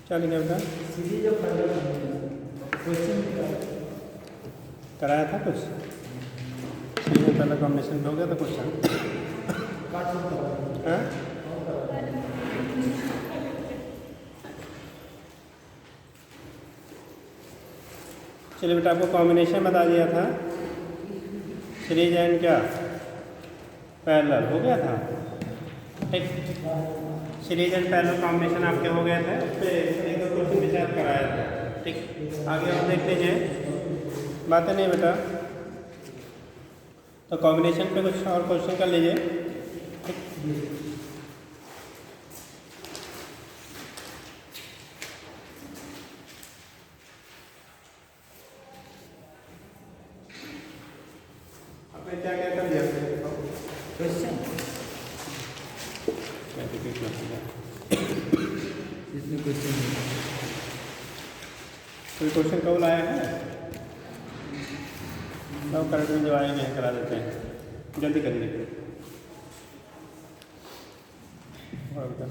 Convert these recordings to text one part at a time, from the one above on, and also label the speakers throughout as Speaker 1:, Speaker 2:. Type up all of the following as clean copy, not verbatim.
Speaker 1: क्या लिखा बेटा?
Speaker 2: सीधी जो क्वेश्चन
Speaker 1: कराया था कुछ सीरीज में पहला कॉम्बिनेशन हो गया था क्वेश्चन। हाँ चलिए बेटा, आपको कॉम्बिनेशन बता दिया था, सीरीज एंड क्या पैरेलल हो गया था। ठीक, सीरीज एंड पैरेलल कॉम्बिनेशन आपके हो गए थे, उस पर एक दो क्वेश्चन विचार कराया था। ठीक, आगे और देख लीजिए, बातें नहीं बेटा, तो कॉम्बिनेशन पे कुछ और क्वेश्चन कर लीजिए। ठीक, आपने क्या क्या कर दिया
Speaker 2: क्वेश्चन इसमें क्वेश्चन
Speaker 1: कोई क्वेश्चन कब लाया है? सब करंट में जो आएंगे करा देते हैं, जल्दी करिए। और क्या?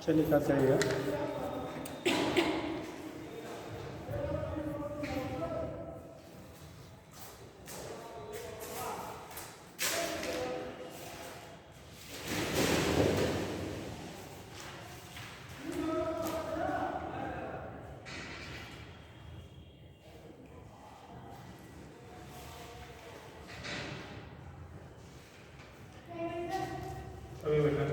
Speaker 1: चलिए क्या करिएगा, अभी बेटा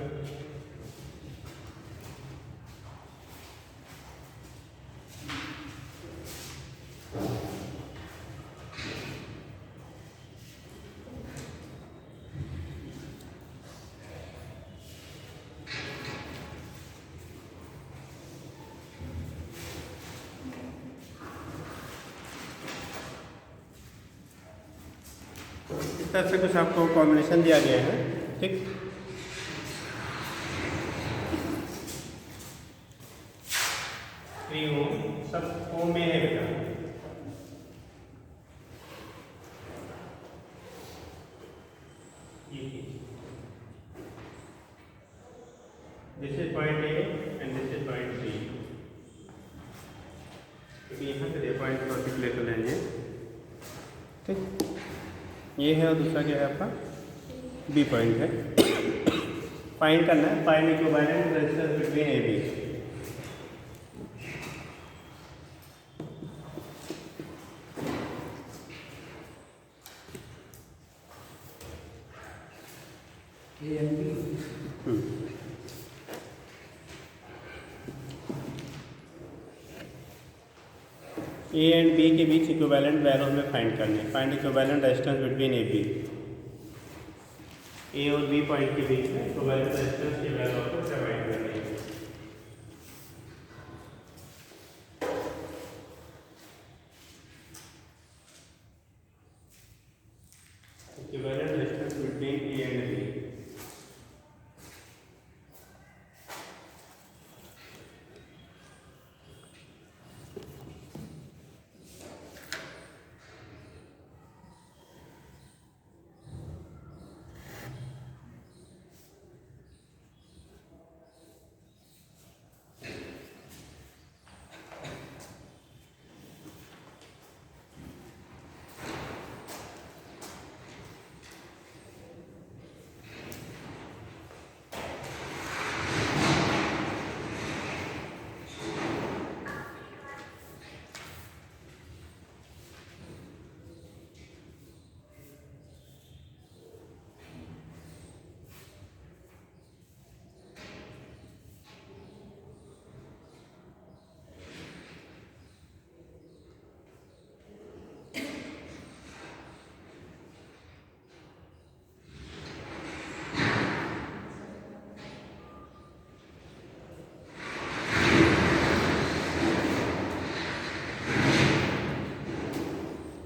Speaker 1: इस तरह से कुछ आपको कॉम्बिनेशन दिया गया है। ठीक, सब ओम में है बेटा। This is point A and this is point C, क्योंकि यहाँ से पॉइंट पर्टिकुलर लेंगे। ठीक, ये है और दूसरा क्या है आपका बी पॉइंट है। फाइंड करना है, find equivalent resistance between A B. A and B के बीच इक्विवेलेंट वैल्यूज में फाइंड करने, find equivalent resistance between A B. A और बी पॉइंट के बीच में इक्विवेलेंट रेजिस्टेंस की वैल्यू को फाइंड करनी है। Equivalent resistance between A and B.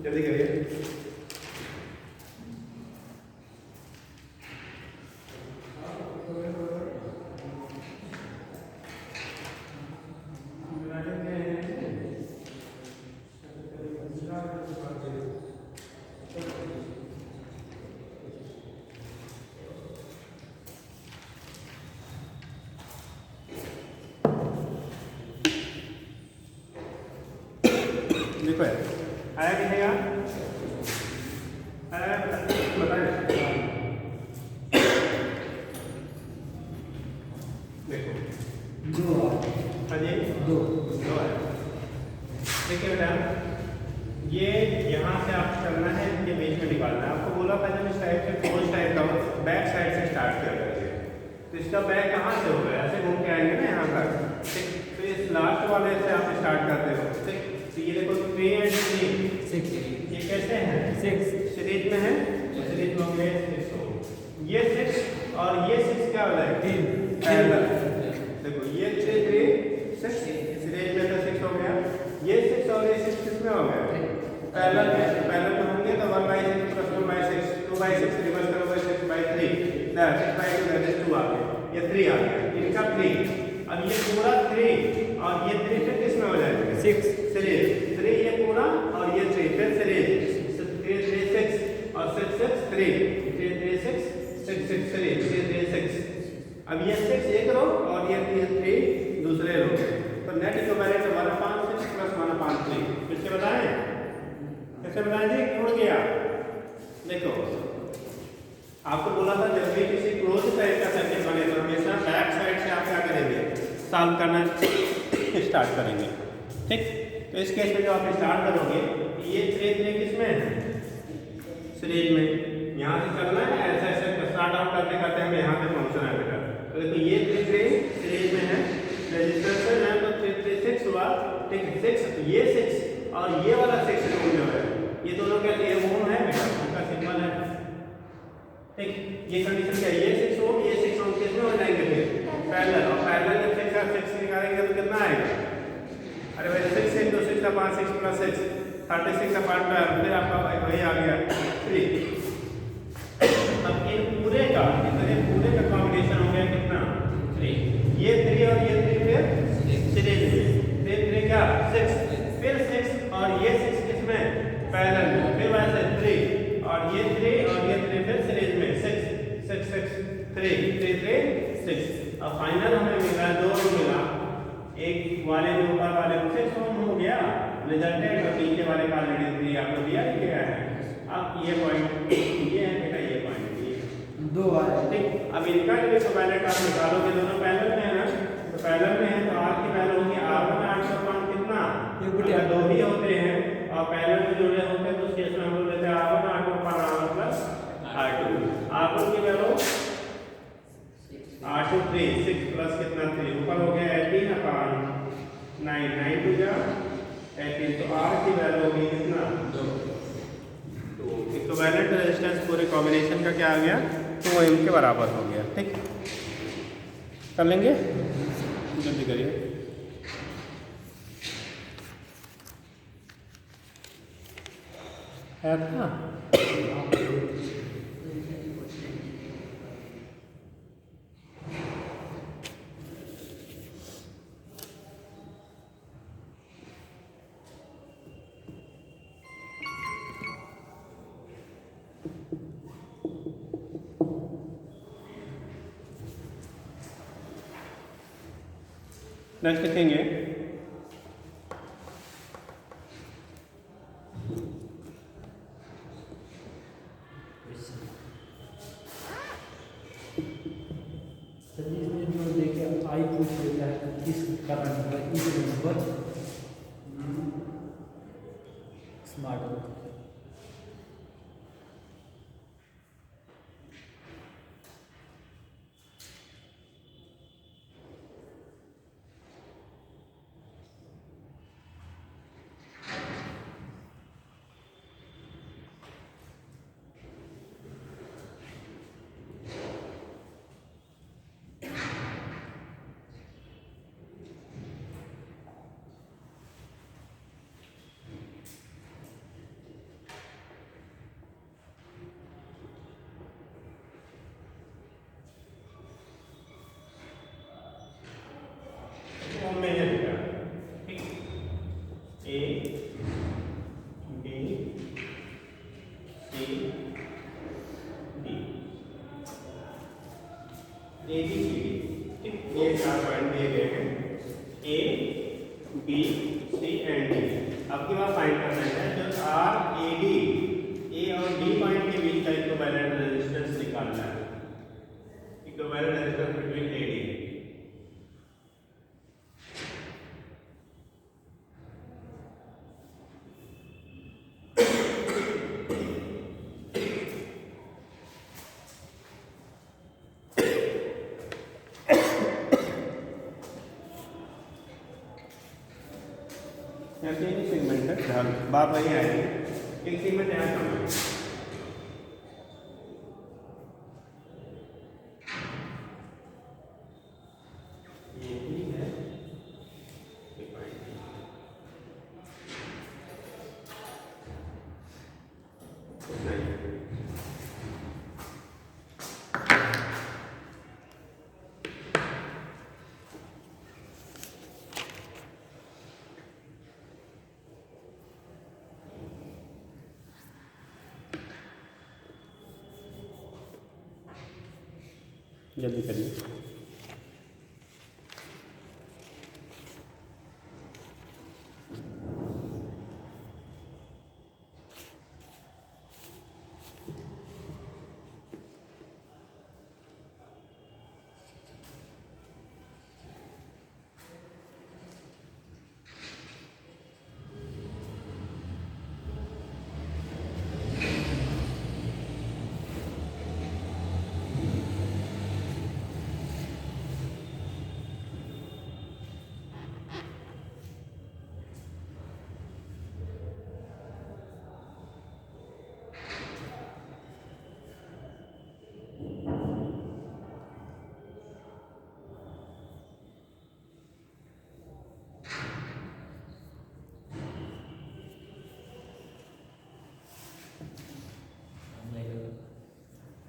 Speaker 1: जल्दी करिए। देखो यार, आया कि नहीं यार? आया बताएं। देखो
Speaker 2: दो
Speaker 1: हाँ जी,
Speaker 2: दो
Speaker 1: दो आया। देखिए बेटा, ये यहाँ से आपको करना है, इनके बीच में निकालना है। आपको बोला था जब इस टाइप से फोर्स टाइप का बैक साइड से स्टार्ट किया करिए, तो इसका बैक कहाँ से होगा? ऐसे घूम के आएंगे ना यहाँ तक, ठीक। तो इस लास्ट वाले से आप स्टार्ट करते हो, ठीक। तो ये देखो 3 and 3
Speaker 2: सिक्स
Speaker 1: ये कैसे हैं?
Speaker 2: 6
Speaker 1: सीरीज में है, तो सीरीज में होंगे 6 हो। ये 6 और ये 6 क्या हो जाएगा?
Speaker 2: 3
Speaker 1: पैरेलल। देखो ये 3 3 6 सीरीज में तो 6 हो गया। ये 6 और ये 6 किसमें हो गया? पैरेलल में। पैरेलल में होंगे तो 1/6 + 1/6 2/6 रिवर्स करोगे 6/3 दैट 6/2 दैट इज 2 आ गया। ये 3 आ गया, इनका 3। अब ये पूरा 3 और ये 3 फिर किसमें हो जाएगा?
Speaker 2: 6
Speaker 1: सीरीज 3 ये पूरा और ये 3 फिर सीरीज 3 3 6 और 6 6 3 3 3 6 6 6 सीरीज 3 3 6। अब ये 6 एक रो और ये 3 दूसरे रो के, तो नेट इक्विवेलेंट 1/6 + 1/3। किससे बताएं? कैसे बताएं जी? क्यों गया? देखो आपको बोला था जब भी किसी क्लोज टाइप का सर्किट बने तो हमेशा बैक साइड से आप क्या करेंगे? सॉल्व करना स्टार्ट करेंगे, ठीक। तो इस केस में जो आप स्टार्ट करोगे, ये 3 3 किसमें है? सीरीज में। यहाँ से चलना है ऐसे ऐसे स्टार्ट आउट करते करते हमें यहाँ पे पहुँचना है बेटा। तो देखो ये 3 3 सीरीज में है, रेजिस्टेंस है तो 3 3 6 हुआ, ठीक। 6 ये 6 और ये वाला 6 ओम जो है, ये दोनों क्या ओम है बेटा, उनका सिंबल है, ठीक। ये कंडीशन क्या है? ये 6 ओम ये 6 ओम किसमें हो जाएंगे? फिर पैरेलल। और पैरेलल जब 6 और 6 निकालेंगे तो कितना आएगा? अरे भाई 6 6 2 6 5 6 + 6 36 का पार्ट 12 फिर आपका वही आ गया 3। अब इन पूरे का पूरे का कॉम्बिनेशन हो गया कितना? 3। ये 3 और ये 3 फिर सीरीज में 3 3 क्या? 6 फिर 6 और ये 6 किसमें? पैरेलल में। फिर वैसे 3 और ये 3 और ये 3 फिर सीरीज में 6 6 6 3 3 3 6। अब फाइनल हमें मिला 2 मिला, एक वाले जो ऊपर वाले 6 ओम हो गया रिजल्टेंट, और नीचे वाले का ऑलरेडी 3 आपको दिया ही गया है। अब ये पॉइंट ये है बेटा, ये पॉइंट ये
Speaker 2: 2 आया,
Speaker 1: ठीक। अब इनका जो इक्विवेलेंट आप निकालोगे, दोनों पैरेलल में है ना, तो पैरेलल में है तो R की वैल्यू होगी R1 8 का कितना? अगर 2 ही होते हैं और पैरेलल में जुड़े होते हैं तो उस केस में हम लोग लेते हैं R1 8 + R2। R1 की वैल्यू R2 3 6 प्लस कितना 3 ऊपर हो गया 18/9 9 2 जा 18। तो R की वैल्यू होगी कितना? 2। तो इक्विवेलेंट रेजिस्टेंस पूरे कॉम्बिनेशन का क्या आ गया? 2 ओम के बराबर हो गया, ठीक। कर लेंगे, जल्दी करिए। है था नेक्स्ट लिखेंगे
Speaker 2: जो देखे आई पूछ लेता है किस कारण इस नंबर स्मार्ट होगा।
Speaker 1: ए बी सी डी, ठीक, ये 4 पॉइंट दिए गए हैं A B C and D. अब की बात फाइंड करना है जो आर ए डी, ए और डी पॉइंट के बीच का इक्विवेलेंट रेजिस्टेंस निकालना है, equivalent resistance between A D. ऐसे ही सेगमेंट है, ध्यान बात वही आएगी, एक सेगमेंट यहाँ कम है। ये भी है जल्दी करिए।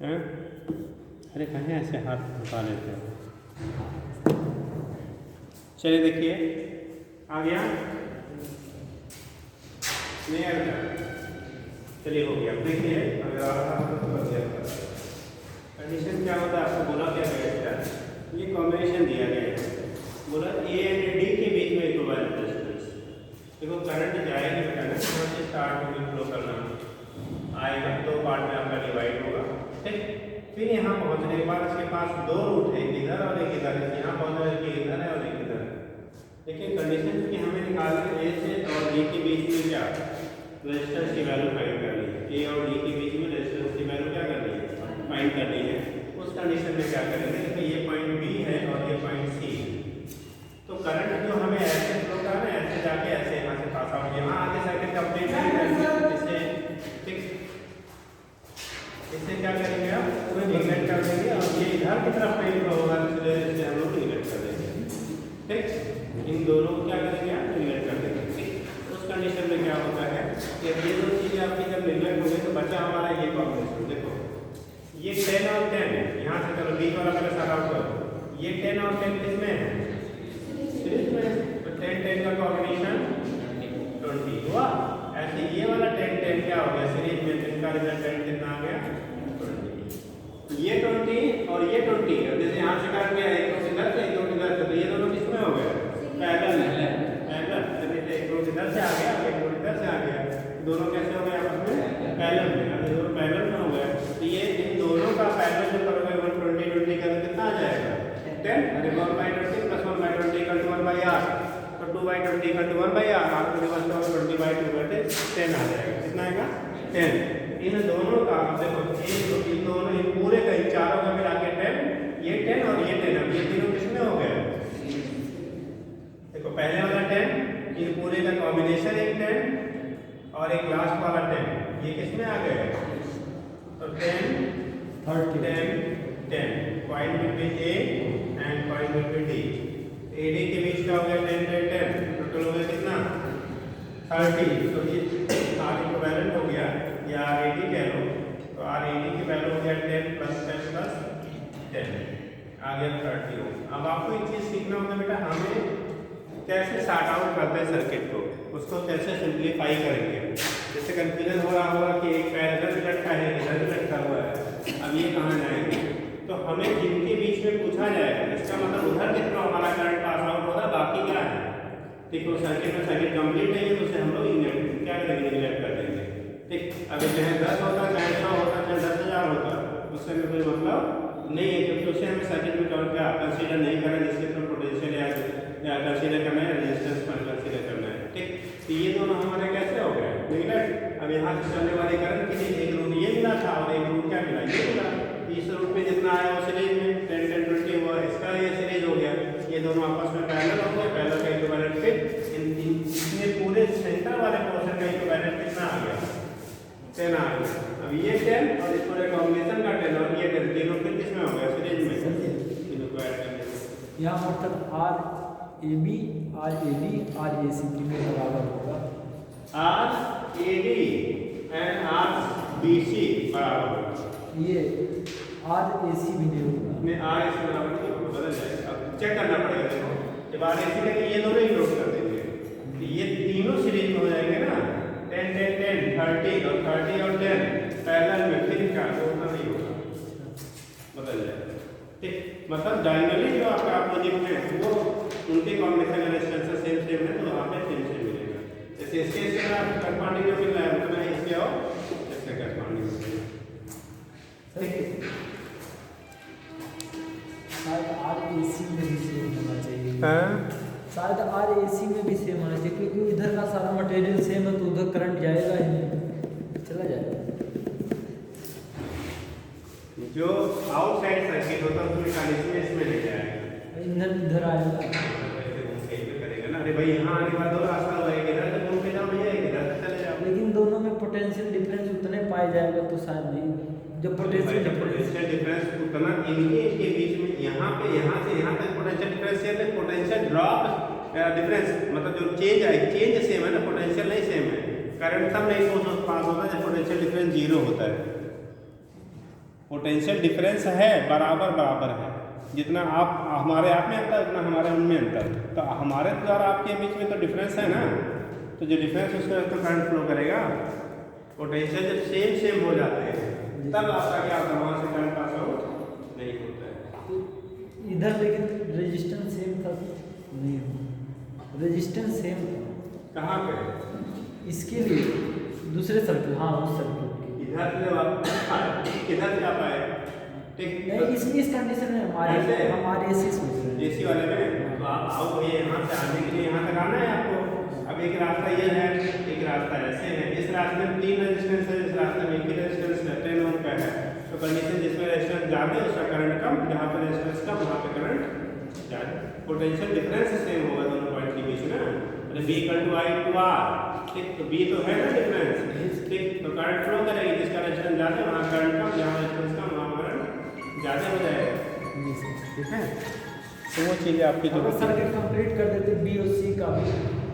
Speaker 1: हैं? अरे कहीं ऐसे हाथ उठा लेते हैं। चलिए देखिए, आ गया नहीं आ गया, चलिए हो गया। देखिए अगर कंडीशन क्या होता है, आपको बोला क्या गया था, ये कॉम्बिनेशन दिया गया है, बोला ए एंड डी के बीच में इक्विवेलेंट रेजिस्टेंस। देखो करंट जाएगी बेटा ना, यहाँ से स्टार्ट होगी फ्लो करना, आएगा दो पार्ट में आपका डिवाइड होगा, ठीक। फिर यहाँ पहुँचने के बाद इसके पास दो रूट है, एक इधर और एक इधर, यहाँ पहुँचने के इधर है और एक इधर है। देखिए कंडीशन की हमें निकालना है ए से और डी के बीच में क्या रेजिस्टेंस की वैल्यू फाइंड करनी है, ए और डी के बीच में रेजिस्टेंस की वैल्यू क्या करनी है, फाइंड करनी है। उस कंडीशन में क्या करेंगे, तो ये पॉइंट बी है और ये पॉइंट सी है, तो करंट जो हमें ऐसे फ्लो का है, ऐसे जाके ऐसे यहाँ से पास आउट, यहाँ आगे सर्किट कंप्लीट करेंगे इसे, ठीक। इससे क्या करेंगे, आप पूरे निगलेक्ट कर देंगे और ये इधर की तरफ पेन होगा, इसलिए इसे हम लोग निगलेक्ट कर देंगे, ठीक। इन दोनों को क्या करेंगे, आप निगलेक्ट कर देंगे, ठीक। उस कंडीशन में क्या होता है कि ये दो चीज़ें आपकी जब निगलेक्ट हो गई तो बचा हमारा ये कॉम्बिनेशन। देखो ये 10 और 10 यहाँ से चलो बीच वाला पहले सारा आउट करो, ये 10 और 10 किसमें है, सीरीज में, तो 10-10 का कॉम्बिनेशन 20 हुआ। ऐसे ये वाला 10-10 क्या हो गया, सीरीज में जिनका रिजल्टेंट कितना आ गया, 20। ये 20 और ये 20, जैसे यहाँ से काट गया, एक रोट इधर से एक रोट इधर से, तो ये दोनों किसमें हो गया, पैरेलल में, पैरेलल। जैसे एक रोट इधर से आ गया एक रोट इधर से आ गया, दोनों कैसे हो गए आपस में, पैरेलल में। अब ये दोनों पैरेलल में हो गए, तो ये इन दोनों का पैरेलल जो करोगे 120 का कितना आ जाएगा, 10, अरे 1/20 + 1/20 = 1/r, तो 2/20 = 1/r, आपको रिवर्स में 20/2 10 आ जाएगा, कितना आएगा, 10। इन दोनों का देखो, इन दोनों इन पूरे का इन चारों का मिला के 10, ये 10 और ये 10, अब ये तीनों किसमें हो गए, देखो पहले वाला 10, इन पूरे का कॉम्बिनेशन एक 10 और एक लास्ट वाला 10, ये किसमें आ गए, तो 10 point between A and point between D, A D के बीच का हो गया 10 टोटल हो गया कितना, 30। तो ये आर इक्विवेलेंट हो गया, या आर ए डी कह लो, तो आर ए डी की वैल्यू हो गया 10 + 10 + 10 आ गया 30 हो। अब आपको एक चीज़ सीखना होगा बेटा, हमें कैसे सॉर्ट आउट करते हैं सर्किट को, उसको कैसे सिंप्लीफाई करेंगे। जैसे कंफ्यूजन हो रहा होगा कि एक पैरेलल लटका है, इधर भी लटका हुआ है, अब ये कहाँ जाएंगे, तो हमें जिनके बीच में पूछा लिखा जाएगा, इसका मतलब उधर के थ्रू हमारा करंट पास आउट होगा, बाकी क्या है ठीक। तो सर्किट में सर्किट कंप्लीट नहीं है तो उसे हम लोग क्या करेंगे, निगलेक्ट कर देंगे ठीक। अगर चाहे 10 होता, चाहे 100 होता, चाहे 10,000 होता, उससे हमें कोई मतलब नहीं है, क्योंकि उसे हमें सर्किट में क्या कंसीडर नहीं करना, जिसके थ्रू पोटेंशियल या कंसीडर करना है, रेजिस्टेंस पर कंसीडर करना है ठीक। तो ये दोनों हमारे कैसे हो गए निगलेक्ट। अब यहाँ से चलने वाले करंट के लिए एक रूट ये मिला था और एक रूट क्या मिला, ये मिला। इस रूट में जितना आया वो सीरीज में 10 10 20 हुआ, इसका ये सीरीज हो गया, ये दोनों आपस में पैरेलल हो गया। पैरेलल का इक्विवेलेंट फिट इसमें पूरे सेंटर वाले पोर्शन का इक्विवेलेंट कितना आ गया, 10 आ गया। अब ये 10 और इस पूरे कॉम्बिनेशन का 10 और ये 10 तीनों फिर किसमें हो गया, सीरीज में, तीनों को ऐड करने से
Speaker 2: यहाँ मतलब R A B R A C कितने बराबर होगा,
Speaker 1: R A D and R B C बराबर होगा।
Speaker 2: ये आर ए सी भी नहीं होगा,
Speaker 1: में आर एस बराबर नहीं होगा, बदल जाएगा। अब चेक करना पड़ेगा, देखो जब आर एस में ये दोनों ही नोट कर देंगे तो ये तीनों सीरीज में हो जाएंगे ना, 10 10 10 30 और 30 और 10 पैरेलल में, फिर क्या उतना नहीं होगा, बदल जाएगा ठीक। मतलब डायगोनली जो आपका अपोजिट है वो उनके कॉम्बिनेशन रेजिस्टेंस सेम सेम है तो वहाँ पे सेम सेम मिलेगा। जैसे इसके करस्पॉन्डिंग मिल रहा है उतना ही इसके और इसके करस्पॉन्डिंग ठीक।
Speaker 2: शायद आर ए सी में भी सेम होना चाहिए,
Speaker 1: हाँ
Speaker 2: शायद आर ए सी में भी सेम होना चाहिए, क्योंकि इधर का सारा मटेरियल सेम है तो उधर करंट जाएगा ही नहीं, चला जाएगा।
Speaker 1: जो आउटसाइड सर्किट होता है उसमें कनेक्शन इसमें नहीं जाएगा,
Speaker 2: इधर आएगा
Speaker 1: करेगा ना। अरे भाई यहाँ आने का दो रास्ता होगा, एक इधर से घूम के जाओ भैया, एक इधर से चले जाओ।
Speaker 2: लेकिन दोनों में पोटेंशियल डिफरेंस उतने पाया जाएगा तो शायद नहीं, जो पोटेंशियल
Speaker 1: डिफरेंस उतना इनके बीच में यहाँ पे यहाँ से यहाँ तक पोटेंशियल डिफरेंस है, पोटेंशियल ड्रॉप डिफरेंस मतलब जो चेंज है, चेंज सेम है ना, पोटेंशियल नहीं सेम है। करंट तब नहीं पास होता जब पोटेंशियल डिफरेंस 0 होता है। पोटेंशियल डिफरेंस है बराबर है, जितना आप हमारे आप में अंतर उतना हमारे उनमें अंतर, तो हमारे द्वारा आपके बीच में तो डिफरेंस है ना, तो जो डिफरेंस उसमें तो करंट फ्लो करेगा। पोटेंशियल जब सेम हो जाते हैं तब आपका क्या होता है, वहाँ से करंट पास आउट नहीं होता है।
Speaker 2: इधर लेकिन रेजिस्टेंस सेम था नहीं, रेजिस्टेंस सेम था
Speaker 1: कहाँ पे,
Speaker 2: इसके लिए दूसरे सर्किट, हाँ उस सर्किट
Speaker 1: इधर से जब आप किधर से आप आए ठीक,
Speaker 2: नहीं इस कंडीशन में हमारे
Speaker 1: एसी वाले में तो आप आओ भैया, यहाँ से आने के लिए यहाँ तक आना है आपको। अब एक रास्ता ये है, एक रास्ता ऐसे है, इस रास्ते में 3 रेजिस्टेंस है, इस रास्ते में 1 रेजिस्टेंस है, 10 ओम का है। तो कंडीशन जिसमें रेजिस्टेंस ज़्यादा है उसका करंट कम, जहाँ पर रेजिस्टेंस कम वहाँ पे करंट ज़्यादा। पोटेंशियल डिफरेंस सेम होगा दोनों पॉइंट के बीच में, मतलब B = I / R ठीक। तो B तो है ना डिफरेंस ठीक, तो करंट फ्लो करेगी, जिसका रेजिस्टेंस ज़्यादा है वहाँ करंट कम, जहाँ रेजिस्टेंस कम वहाँ करंट ज़्यादा हो जाएगा ठीक है। तो वो चीज़ें आपकी जो
Speaker 2: सर्किट कंप्लीट कर देते बी और सी का भी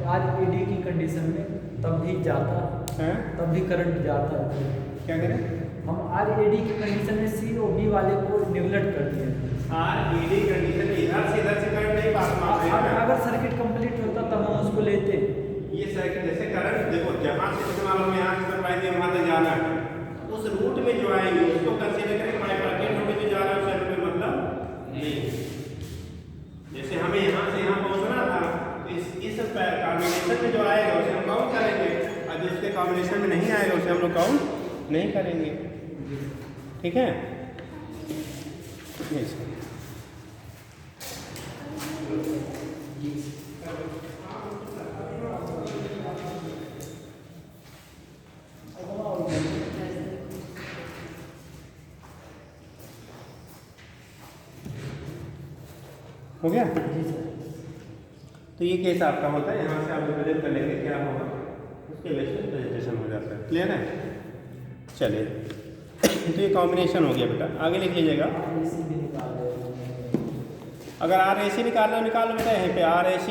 Speaker 2: आज ए डी की कंडीशन में तब भी जाता है, तब भी करंट जाता है।
Speaker 1: क्या करें,
Speaker 2: हम आर ए डी की कंडीशन में सी और बी वाले को निगलेक्ट कर दिए।
Speaker 1: आर ए डी कंडीशन में इधर से करंट नहीं पास मार,
Speaker 2: अगर सर्किट कंप्लीट होता तब हम उसको लेते।
Speaker 1: ये सर्किट जैसे करंट देखो जहाँ से इस्तेमाल हो, यहाँ से सप्लाई दिया वहाँ तक जाना है, उस रूट में जो आएंगे उसको कंसीडर करें। बाइफरकेट होकर जो जा रहा है उस सर्किट में मतलब नहीं। जैसे हमें यहाँ से यहाँ पहुँचना था तो इस कॉम्बिनेशन में जो आएगा उसे हम काउंट करेंगे, और जो इसके कॉम्बिनेशन में नहीं आएगा उसे हम लोग काउंट नहीं करेंगे ठीक है। यस हो गया। तो ये केस आपका होता है, यहाँ से आप रिप्रेजेंट कर लेंगे क्या होगा, उसके बेस पे प्रेजेंटेशन हो जाता है। क्लियर है, चलिए तो ये कॉम्बिनेशन हो गया बेटा, आगे लिख लीजिएगा। अगर RAC निकालना निकाल लो बेटा, यहीं पे RAC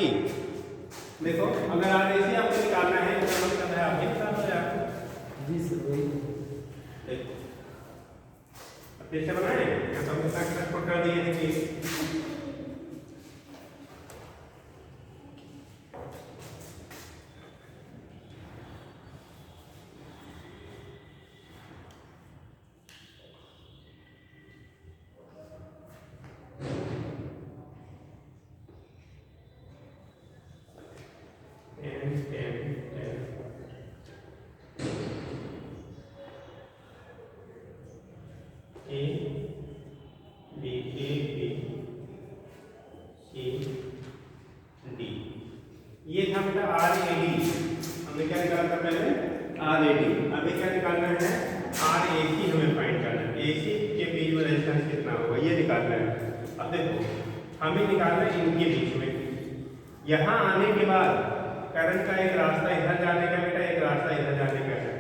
Speaker 1: देखो, अगर RAC आपको निकालना है तो मतलब है आप ये निकाल लो यार
Speaker 2: जी सर वही
Speaker 1: फिर से बनाए या तो हम तक कर दिए हैं कि अभी क्या निकालना है, आर ए सी हमें फाइंड करना है, ए सी के बीच में रेजिस्टेंस कितना होगा ये निकालना है। अब देखो हमें निकालना है इनके बीच में, यहाँ आने के बाद करंट का एक रास्ता इधर जाने का बेटा, एक रास्ता इधर जाने का है,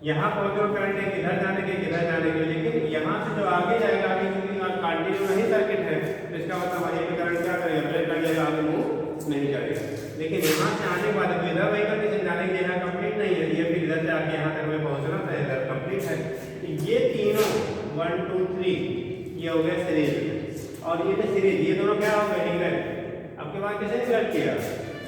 Speaker 1: यहाँ पहुँचो करंट एक इधर जाने के इधर जाने के, लेकिन यहाँ से जो आगे जाएगा आगे क्योंकि कंटिन्यू नहीं सर्किट है तो इसका मतलब वहीं पे करंट क्या करेगा, ब्रेक लग जाएगा, आगे मूव नहीं करेगा। लेकिन यहाँ से आने के बाद इधर वही कंडीशन जाने के यहाँ कंप्लीट नहीं है, ये फिर इधर से आके यहाँ तक हमें पहुँचना था, इधर कंप्लीट है। ये तीनों 1 2 3 ये हो गया सीरीज में, और ये जो सीरीज ये दोनों क्या हो गए निगलेक्ट। आपके पास कैसे निगलेक्ट किया,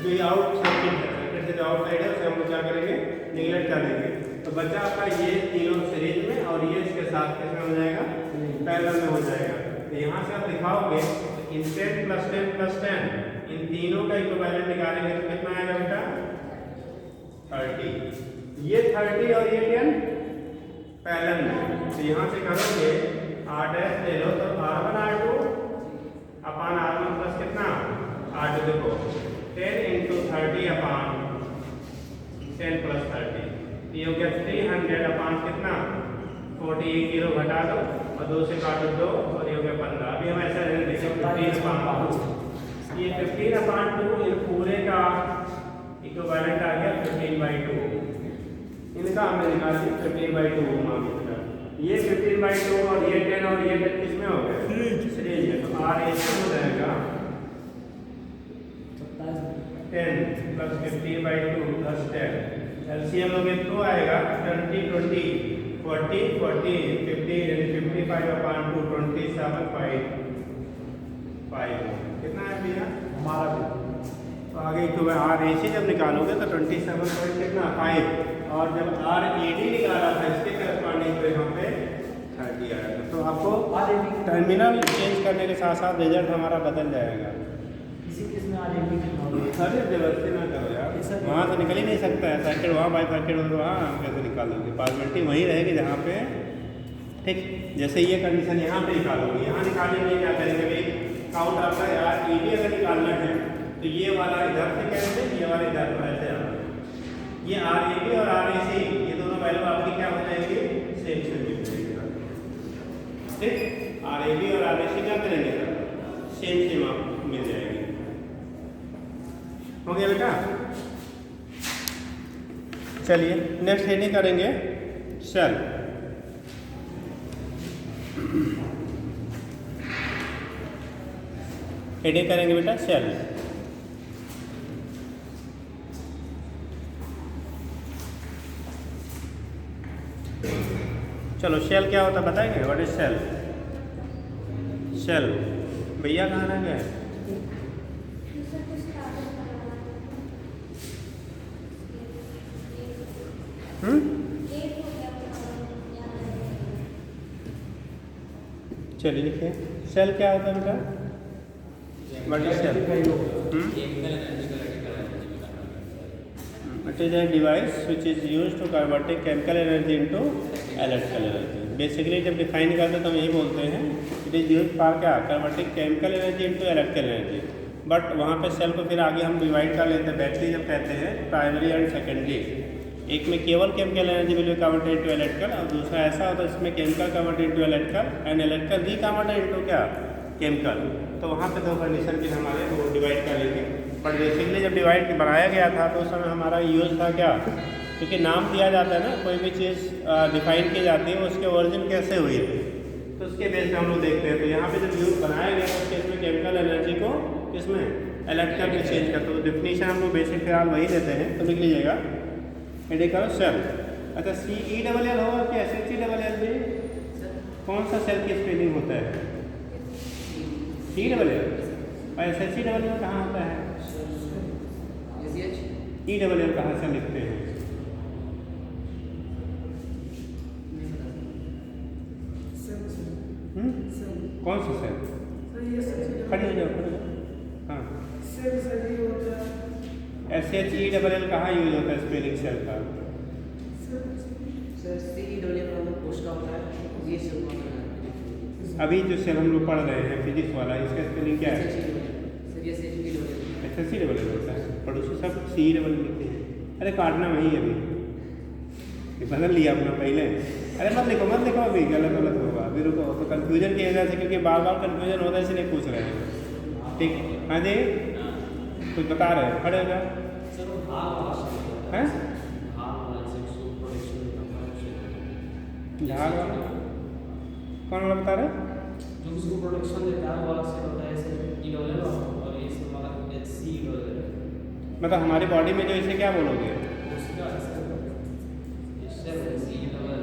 Speaker 1: जो ये आउट सर्किट है, सर्किट से जो आउट साइड है उसे हम क्या करेंगे, निगलेक्ट कर देंगे। तो बच्चा आपका ये तीनों सीरीज में और ये इसके साथ कैसे हो जाएगा, पैरेलल में हो जाएगा। तो यहाँ से आप दिखाओगे इन 10 + 10 + 10 इन तीनों का इक्विवेलेंट निकालेंगे तो कितना आएगा बेटा, 30। ये 30 और ये 10 पैरेलल में, तो यहाँ से करोगे R' ले लो तो R1 R2 अपान R1 प्लस कितना R2, देखो 10 × 30 अपान 10 + 30 ये हो गया 300 अपान कितना 40, 1 0 घटा दो और 2 से काटो 2 और ये हो गया 15। अभी हम ऐसा रहने देखें 15/2, ये 15/2 इन पूरे का इक्विवेलेंट आ गया 15/2, इनका हमने निकाला 15/2 मान लिया। ये 15/2 और ये 10 और ये 10 किसमें हो गए, सीरीज में, तो आर ए सी हो जाएगा 10 + 15/2 + 10 एलसीएम लोगे तो आएगा 20 20 40 40 50 55/2 27/5 कितना है भैया
Speaker 2: हमारा भी।
Speaker 1: तो आगे तो आर ए सी जब निकालोगे तो 27 कितना 5, और जब आर ए डी निकाला था इसके करस्पॉन्डिंग तो यहाँ पे 30 आएगा। तो आपको टर्मिनल चेंज करने के साथ साथ रिजल्ट हमारा बदल जाएगा।
Speaker 2: इसी केस में RAB कितना होगा,
Speaker 1: अरे व्यवस्थित ना करो यार, वहाँ से निकल ही नहीं सकता है, सर्किट वहाँ बाई सर्किट हो तो वहाँ कैसे निकालोगे, पार्लिमेंट्री वहीं रहेगी जहाँ पे, ठीक। जैसे ये कंडीशन यहाँ पे निकालोगे, यहाँ निकालने के लिए क्या करेंगे भाई, काउंट आपका यार ई अगर निकालना है तो ये वाला इधर से कैसे, ये वाला इधर पर ऐसे आना, ये RAB और RAC ये दोनों वैल्यू आपकी क्या हो जाएगी, सेम सेम मिल जाएगी, ठीक। RAB और RAC क्या करेंगे, सेम सेम आपको मिल जाएगी। हो गया बेटा, चलिए नेक्स्ट हेडिंग करेंगे सेल। हेडिंग करेंगे बेटा सेल। चलो सेल क्या होता है बताएंगे, व्हाट इज सेल। सेल भैया कहाँ रह गए, चलिए लिखिए सेल क्या होता है बेटा, what is cell. It is a device which is used to converting chemical energy into electrical energy. Basically जब डिफाइन करते हैं तो हम यही बोलते हैं इट इज यूज्ड फॉर क्या, converting chemical energy into electrical energy. But वहाँ पे सेल को फिर आगे हम डिवाइड कर लेते हैं, बैटरी जब कहते हैं प्राइमरी एंड सेकेंडरी, एक में केवल chemical energy will be converted into electrical, और दूसरा ऐसा होता है इसमें chemical converted into electrical and electrical reconverted into क्या, केमिकल। तो वहाँ पे दो कंडीशन के हमारे वो डिवाइड कर लेंगे। बट बेसिकली जब डिवाइड बनाया गया था तो उस समय हमारा यूज़ था क्या, क्योंकि नाम दिया जाता है ना, कोई भी चीज़ डिफाइन की जाती है उसके ओरिजिन कैसे हुई है तो उसके बेस पे हम लोग देखते हैं। तो यहाँ पे जब यूज बनाया गया तो उसके इसमें केमिकल एनर्जी को किसमें, इलेक्ट्रिकल में चेंज करते हो। डिफिनीशन हम लोग बेसिक फिलहाल वही देते हैं, तो लिख लीजिएगा हेडिंग करो सेल। अच्छा CELL होगा कि SHELL भी, कौन सा सेल की स्पेलिंग होता है, CELL और SHELL कहाँ होता है, ELL कहाँ से लिखते हैं, कौन सा सेल, खड़ी हो जाओ खड़ी हो जाओ, हाँ SHELL कहाँ यूज होता है स्पेलिंग सेल का, अभी जो सेल हम लोग पढ़ रहे हैं फिजिक्स वाला, इसका स्पेलिंग क्या है, SHELL होता है, पड़ोसी सब CELL लिखते हैं। अरे काटना वही है अभी, बदल लिया अपना पहले। अरे मत लिखो अभी, गलत होगा अभी, रुको। तो कन्फ्यूजन की वजह से, क्योंकि बार बार कन्फ्यूजन होता है इसलिए पूछ रहे हैं। ठीक, हाँ जी, कुछ बता रहे हैं, खड़े हो जाओ। हैं झाग वाला कौन वाला बता रहे?
Speaker 2: जो उसको प्रोडक्शन देता है वाला से होता है ऐसे ई डबल और ये सब वाला एच सी डबल।
Speaker 1: मतलब हमारी बॉडी में जो इसे क्या बोलोगे?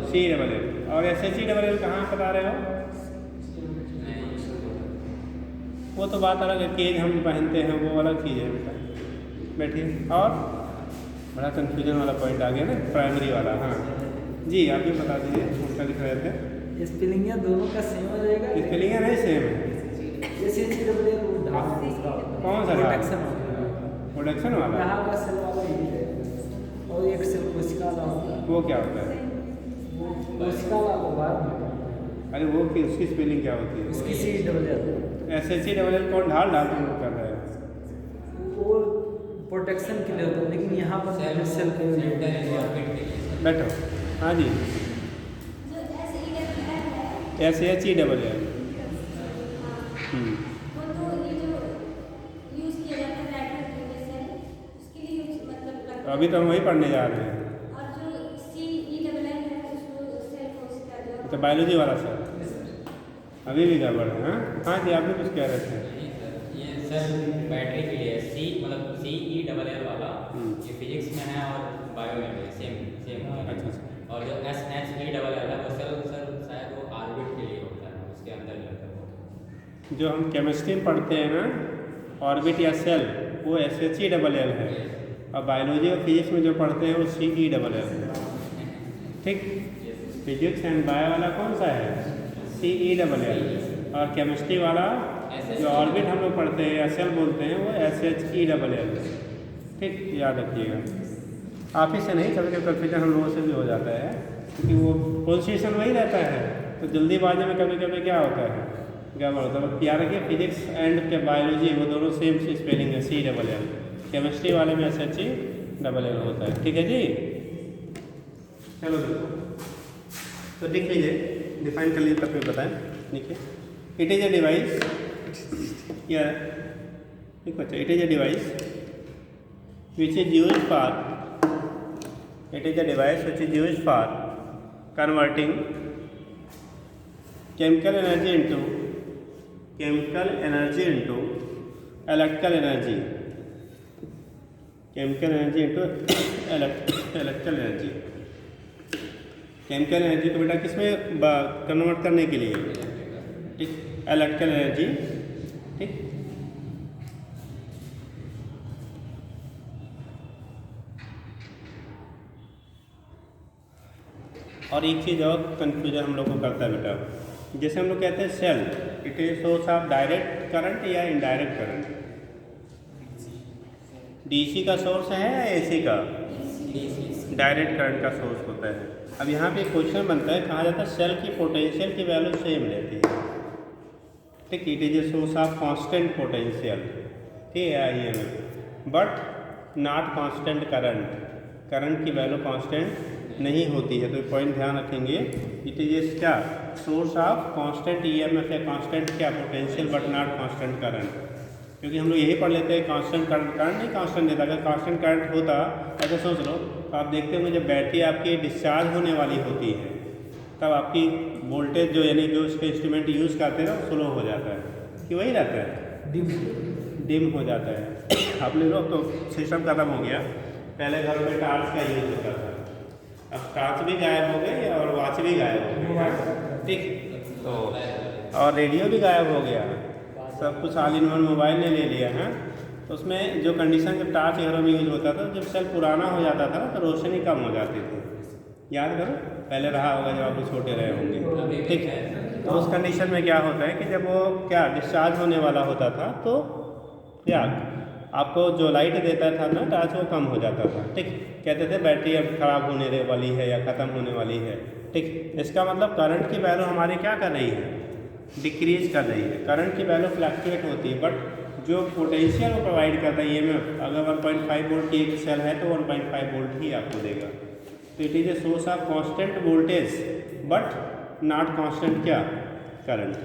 Speaker 1: C double L. और S H C double L कहाँ बता रहे हो? वो तो बात अलग है, केज हम पहनते हैं वो अलग चीज़ है बेटा। बैठिए। और बड़ा कन्फ्यूजन वाला पॉइंट आ गया ना, प्राइमरी वाला। हाँ जी, आप भी बता दीजिए, उसका लिख रहे थे।
Speaker 2: स्पेलिंग दोनों का सेम हो जाएगा?
Speaker 1: स्पेलिंग नहीं सेम है। कौन सा प्रोडक्शन वाला?
Speaker 2: यहाँ का सेल वाला ही है, और एक सेल कोशिका वाला होता है।
Speaker 1: वो क्या होता है?
Speaker 2: कोशिका वाला बाद में।
Speaker 1: अरे वो की उसकी स्पेलिंग क्या होती है?
Speaker 2: उसकी C double L.
Speaker 1: S H C double L कौन ढाल तुम लोग कर रहे हैं?
Speaker 2: वो प्रोटेक्शन के लिए होता है, लेकिन यहाँ पर सेल के लिए
Speaker 1: बैठो। हाँ जी, S H E double L. अभी तो हम वही पढ़ने जा रहे हैं। तो बायोलॉजी वाला सर अभी भी गड़बड़ है। हाँ जी, आप भी कुछ कह रहे थे।
Speaker 3: ये सर बैटरी के लिए सी मतलब सी ई डबल एल वाला ये फिजिक्स में है और बायो में भी सेम।
Speaker 1: अच्छा।
Speaker 3: और जो S H E double L है वो सर शायद वो ऑर्बिट के लिए होता है, उसके अंदर ही होता है।
Speaker 1: जो हम केमिस्ट्री में पढ़ते हैं ना, ऑर्बिट या सेल, वो S H E double L है। और बायोलॉजी और फिजिक्स में जो पढ़ते हैं वो सी ई डबल एल है। ठीक, फिजिक्स एंड बायो वाला कौन सा है? सी ई डबल एल। और केमिस्ट्री वाला जो ऑर्बिट हम लोग पढ़ते हैं या सेल बोलते हैं वो S H E double L. ठीक, याद रखिएगा। आप ही से नहीं, कभी कभी कन्फ्यूजन हम लोगों से भी हो जाता है, क्योंकि वो पोजीशन वही रहता है, तो जल्दीबाजी में कभी कभी क्या होता है, गड़बड़ होता है। याद रखिए, फिजिक्स एंड के बायोलॉजी वो दोनों सेम स्पेलिंग है, सी डबल एल। केमिस्ट्री वाले में S H E double L होता है। ठीक है जी, चलो देखो तो लिख लीजिए, डिफाइन कर लीजिए, तब फिर बताएं। देखिए, इट इज़ ए डिवाइस या एक बच्चा, it is a device which is use for, it is a device which is use for converting chemical energy into electrical energy, chemical energy into electrical energy। Chemical energy को बेटा किसमें convert करने के लिए? ठीक, इलेक्ट्रिकल एनर्जी। ठीक, और एक चीज़ और कन्फ्यूजन हम लोग को करता है बेटा, जैसे हम लोग कहते हैं cell, it is source of direct current या इनडायरेक्ट करंट? डीसी का सोर्स है या एसी का? डायरेक्ट करंट का सोर्स होता है। अब यहाँ पे क्वेश्चन बनता है, कहा जाता है सेल की पोटेंशियल की वैल्यू सेम रहती है। ठीक, it is a source of constant potential, ठीक है, but not constant current, current की वैल्यू कांस्टेंट नहीं होती है। तो पॉइंट ध्यान रखेंगे, इट इज ए क्या सोर्स ऑफ कांस्टेंट ईएमएफ है, कांस्टेंट क्या potential but not constant current. क्योंकि हम लोग यही पढ़ लेते हैं कांस्टेंट करंट नहीं कांस्टेंट देता। अगर कांस्टेंट करंट होता, ऐसे सोच लो, तो आप देखते होंगे जब बैटरी आपकी डिस्चार्ज होने वाली होती है तब आपकी वोल्टेज जो यानी जो उसके इंस्ट्रूमेंट यूज़ करते हैं ना स्लो हो जाता है, कि वही रहता है, डिम हो जाता है। आप ले लो, तो सिस्टम खत्म हो गया। पहले घर में टार्च का यूज़ होता था, अब टार्च भी गायब हो गई और वॉच भी गायब हो गई, ठीक, तो और रेडियो भी गायब हो गया, सब कुछ ऑल इन वन मोबाइल ने ले लिया है। तो उसमें जो कंडीशन जब टार्च घरों में यूज होता था, जब सेल पुराना हो जाता था तो रोशनी कम हो जाती थी। याद करो, पहले रहा होगा जब आप लोग छोटे रहे होंगे, ठीक है। तो उस कंडीशन में क्या होता है कि जब वो क्या डिस्चार्ज होने वाला होता था तो क्या आपको जो लाइट देता था ना टार्च, वो कम हो जाता था, ठीक। कहते थे बैटरी अब ख़राब होने वाली है या ख़त्म होने वाली है, ठीक। इसका मतलब करंट की वैल्यू हमारी क्या कर रही है, डिक्रीज कर रही है। करंट की वैल्यू फ्लक्चुएट होती है, बट जो पोटेंशियल वो प्रोवाइड करता है ईएमएफ, अगर 1.5 वोल्ट की एक सेल है तो 1.5 वोल्ट ही आपको देगा, तो it is a source of constant voltage but not constant क्या करंट।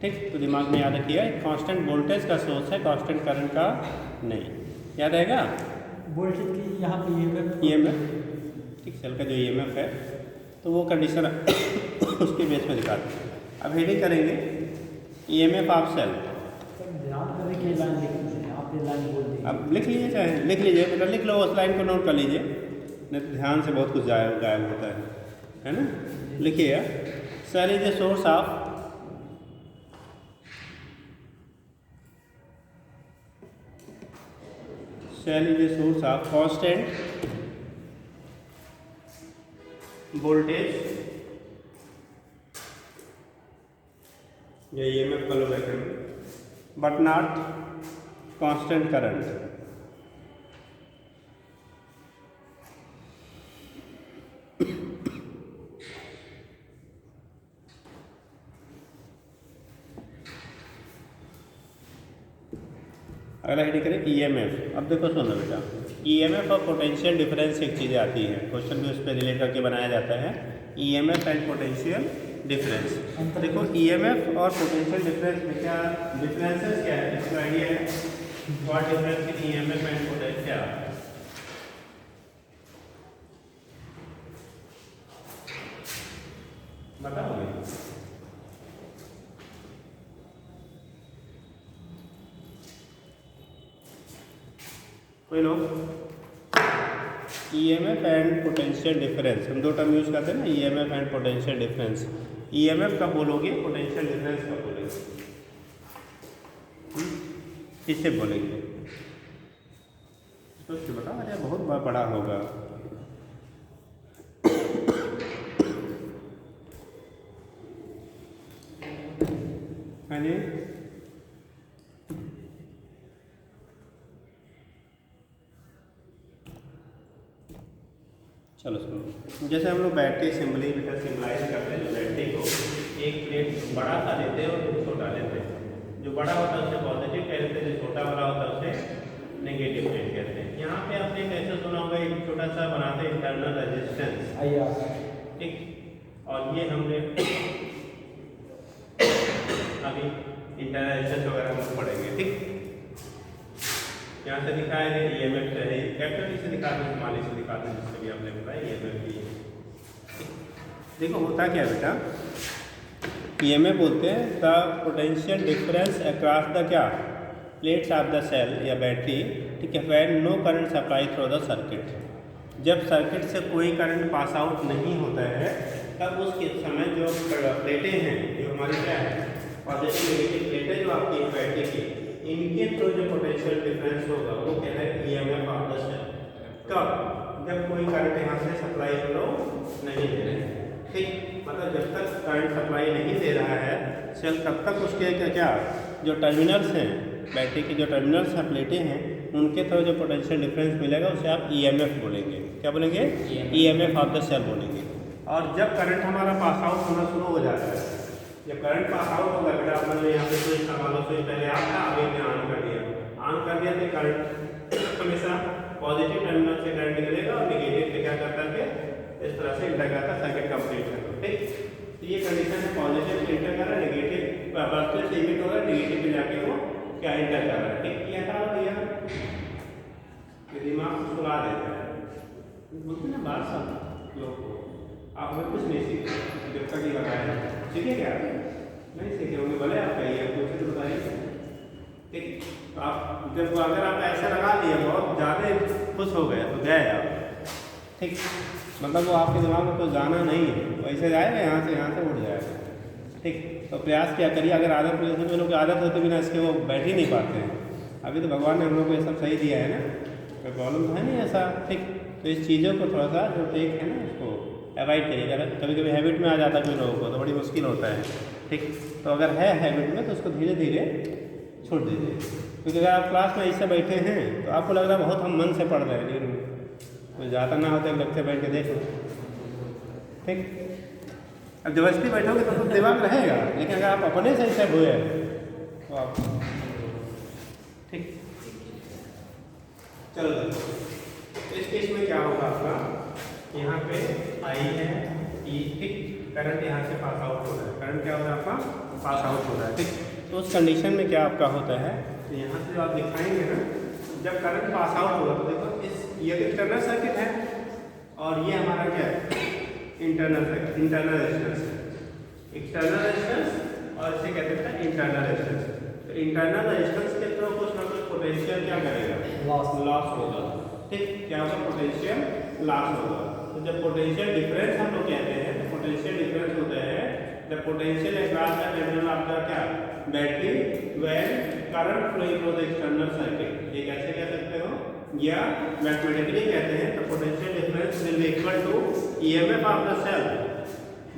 Speaker 1: ठीक, तो दिमाग में याद रखिएगा कांस्टेंट वोल्टेज का सोर्स है, कांस्टेंट करंट का नहीं। याद रहेगा
Speaker 2: वोल्टेज की यहाँ पे
Speaker 1: EMF। ठीक, सेल का जो EMF है तो वो कंडीशन उसके बेस में दिखाते हैं। अब हेडिंग करेंगे EMF ऑफ सेल।
Speaker 2: ध्यान करें कि लाइन लिख लीजिए, आप ये लाइन बोल दीजिए।
Speaker 1: अब लिख लीजिए, चाहे लिख लीजिए, बेटा लिख लो, उस लाइन को नोट कर लीजिए, नहीं तो ध्यान से बहुत कुछ गायब होता है ना। लिखिए cell is a source of cell is a source of constant voltage या EMF का लो बट नॉट कांस्टेंट करंट। अगला हेडिंग करें EMF। अब देखो सुनो बेटा, EMF और पोटेंशियल डिफरेंस एक चीज़ें आती हैं, क्वेश्चन भी उस पर रिलेट करके बनाया जाता है। EMF and potential difference. देखो EMF और पोटेंशियल डिफरेंस में क्या डिफरेंसेस क्या है, इसका आइडिया है? What difference in EMF and potential? बताओगे? कोई लोग? EMF एंड पोटेंशियल डिफरेंस, हम दो टर्म यूज करते हैं ना, EMF and potential difference. EMF कब बोलोगे, पोटेंशियल डिफरेंस कब बोलेंगे? किससे बोलेंगे? तो बताओ, अरे बहुत बड़ा होगा। हाँ जी, चलो सुनो, जैसे हम लोग बैटरी सिम्बली बेटा सिम्बलाइज करते हैं, जो बैटरी को एक प्लेट बड़ा सा लेते हैं और छोटा लेते हैं। जो बड़ा होता है उसे पॉजिटिव कहते हैं, जो छोटा वाला होता है उसे नेगेटिव प्लेट कहते हैं। यहाँ पे आपने कैसे सुना होगा, एक छोटा सा बनाते हैं इंटरनल रेजिस्टेंस। ठीक, और ये हमने अभी इंटरनल रेजिस्टेंस वगैरह हम पढ़ेंगे। ठीक, यहाँ से दिखाया है EMF से है, कैपिटल से दिखाते हैं, स्मॉल से दिखाते हैं, जिससे भी आपने बताया EMF की। देखो होता क्या बेटा, EMF बोलते हैं the potential difference across the क्या प्लेट्स ऑफ द सेल या बैटरी। ठीक है, when no current supply through the circuit. जब सर्किट से कोई करंट पास आउट नहीं होता है तब उसके समय जो प्लेटें हैं, जो हमारी क्या है पॉजिटिव नेगेटिव प्लेटें जो आपकी बैटरी की, इनके थ्रू जो पोटेंशियल डिफरेंस होगा वो क्या है EMF ऑफ द सेल। कब? जब कोई करंट यहाँ से सप्लाई हम लोग नहीं दे रहे हैं। ठीक, मतलब जब तक करंट सप्लाई नहीं दे रहा है सेल, तब तक उसके क्या जो टर्मिनल्स हैं, बैटरी के जो टर्मिनल्स हैं, प्लेटें हैं, उनके थ्रू जो पोटेंशियल डिफरेंस मिलेगा उसे आप EMF बोलेंगे। क्या बोलेंगे? EMF ऑफ द सेल बोलेंगे। और जब करंट हमारा पास आउट होना शुरू हो जाता है, जब करंट पास आउट होगा बेटा, अपन यहाँ पे स्विच का मान लो, स्विच पहले आप था, अभी ने ऑन कर दिया तो करंट हमेशा पॉजिटिव टर्मिनल से करंट निकलेगा और नेगेटिव से क्या करता है इस तरह से इंटर करता सर्किट कंप्लीट करता। ठीक, तो ये कंडीशन है, पॉजिटिव से इंटर कर रहा है, नेगेटिव पॉजिटिव से इमिट हो रहा है, नेगेटिव में जाके वो क्या इंटर कर रहा है। ठीक, ये था भैया, ये दिमाग को सुला देता है, बोलते ना बात सब लोग को आप हमें कुछ नहीं सीखे, जब तक ये बताया सीखे क्या नहीं सीखे होंगे, भले आप कहिए कुछ तो बताइए। ठीक, तो आप जब अगर आप ऐसा लगा लिए बहुत ज़्यादा खुश हो गए तो गए आप। ठीक, मतलब वो आपके दिमाग में तो जाना नहीं है, वैसे जाएगा यहाँ से उड़ जाएगा। ठीक, तो प्रयास क्या करिए, अगर आदत में जैसे लोग की आदत होती बिना इसके वो बैठ ही नहीं पाते हैं। अभी तो भगवान ने हम लोग को ये सब सही दिया है ना, कोई प्रॉब्लम तो है नहीं ऐसा। ठीक, तो इस चीज़ों को थोड़ा सा जो टेक है ना उसको अवॉइड करिएगा। कभी कभी हैबिट में आ जाता है कोई लोगों को तो बड़ी मुश्किल होता है। ठीक, तो अगर है हैबिट में तो उसको धीरे धीरे छोड़ दीजिए, क्योंकि अगर आप क्लास में ऐसे बैठे हैं तो आपको लग रहा है बहुत हम मन से पढ़ रहे हैं, लेकिन कोई ज़्यादा ना होता है लगते बैठ के देखो। ठीक, अब जबरदस्ती बैठोगे तो दिमाग रहेगा, लेकिन अगर आप अपने से ऐसे हुए तो आप ठीक। चलो इस केस में क्या होगा आपका यहाँ पे आई है ई, ठीक, करंट यहाँ से पास आउट हो रहा है, करंट क्या हो रहा है आपका, पास आउट हो रहा है, ठीक। तो उस कंडीशन में क्या आपका होता है, तो यहाँ से जो आप दिखाएंगे ना, जब करंट पास आउट होगा तो देखो ये तो एक्सटर्नल सर्किट है और ये हमारा क्या है, इंटरनल सर्किट, इंटरनल रेजिस्टेंस है, एक्सटर्नल रेजिस्टेंस और इसे कहते हैं इंटरनल रेजिस्टेंस। तो इंटरनल रेजिस्टेंस के थ्रू कुछ ना कुछ पोटेंशियल क्या करेगा, लॉस होगा, ठीक, क्या होगा, पोटेंशियल लॉस होगा। तो जब पोटेंशियल डिफरेंस हम लोग कहते हैं, तो पोटेंशियल डिफरेंस होता है the potential across the terminal of the क्या, battery when current flowing through the external circuit. ये कैसे कह सकते हो, या मैथमेटिकली कहते हैं तो potential difference will be equal to EMF of the cell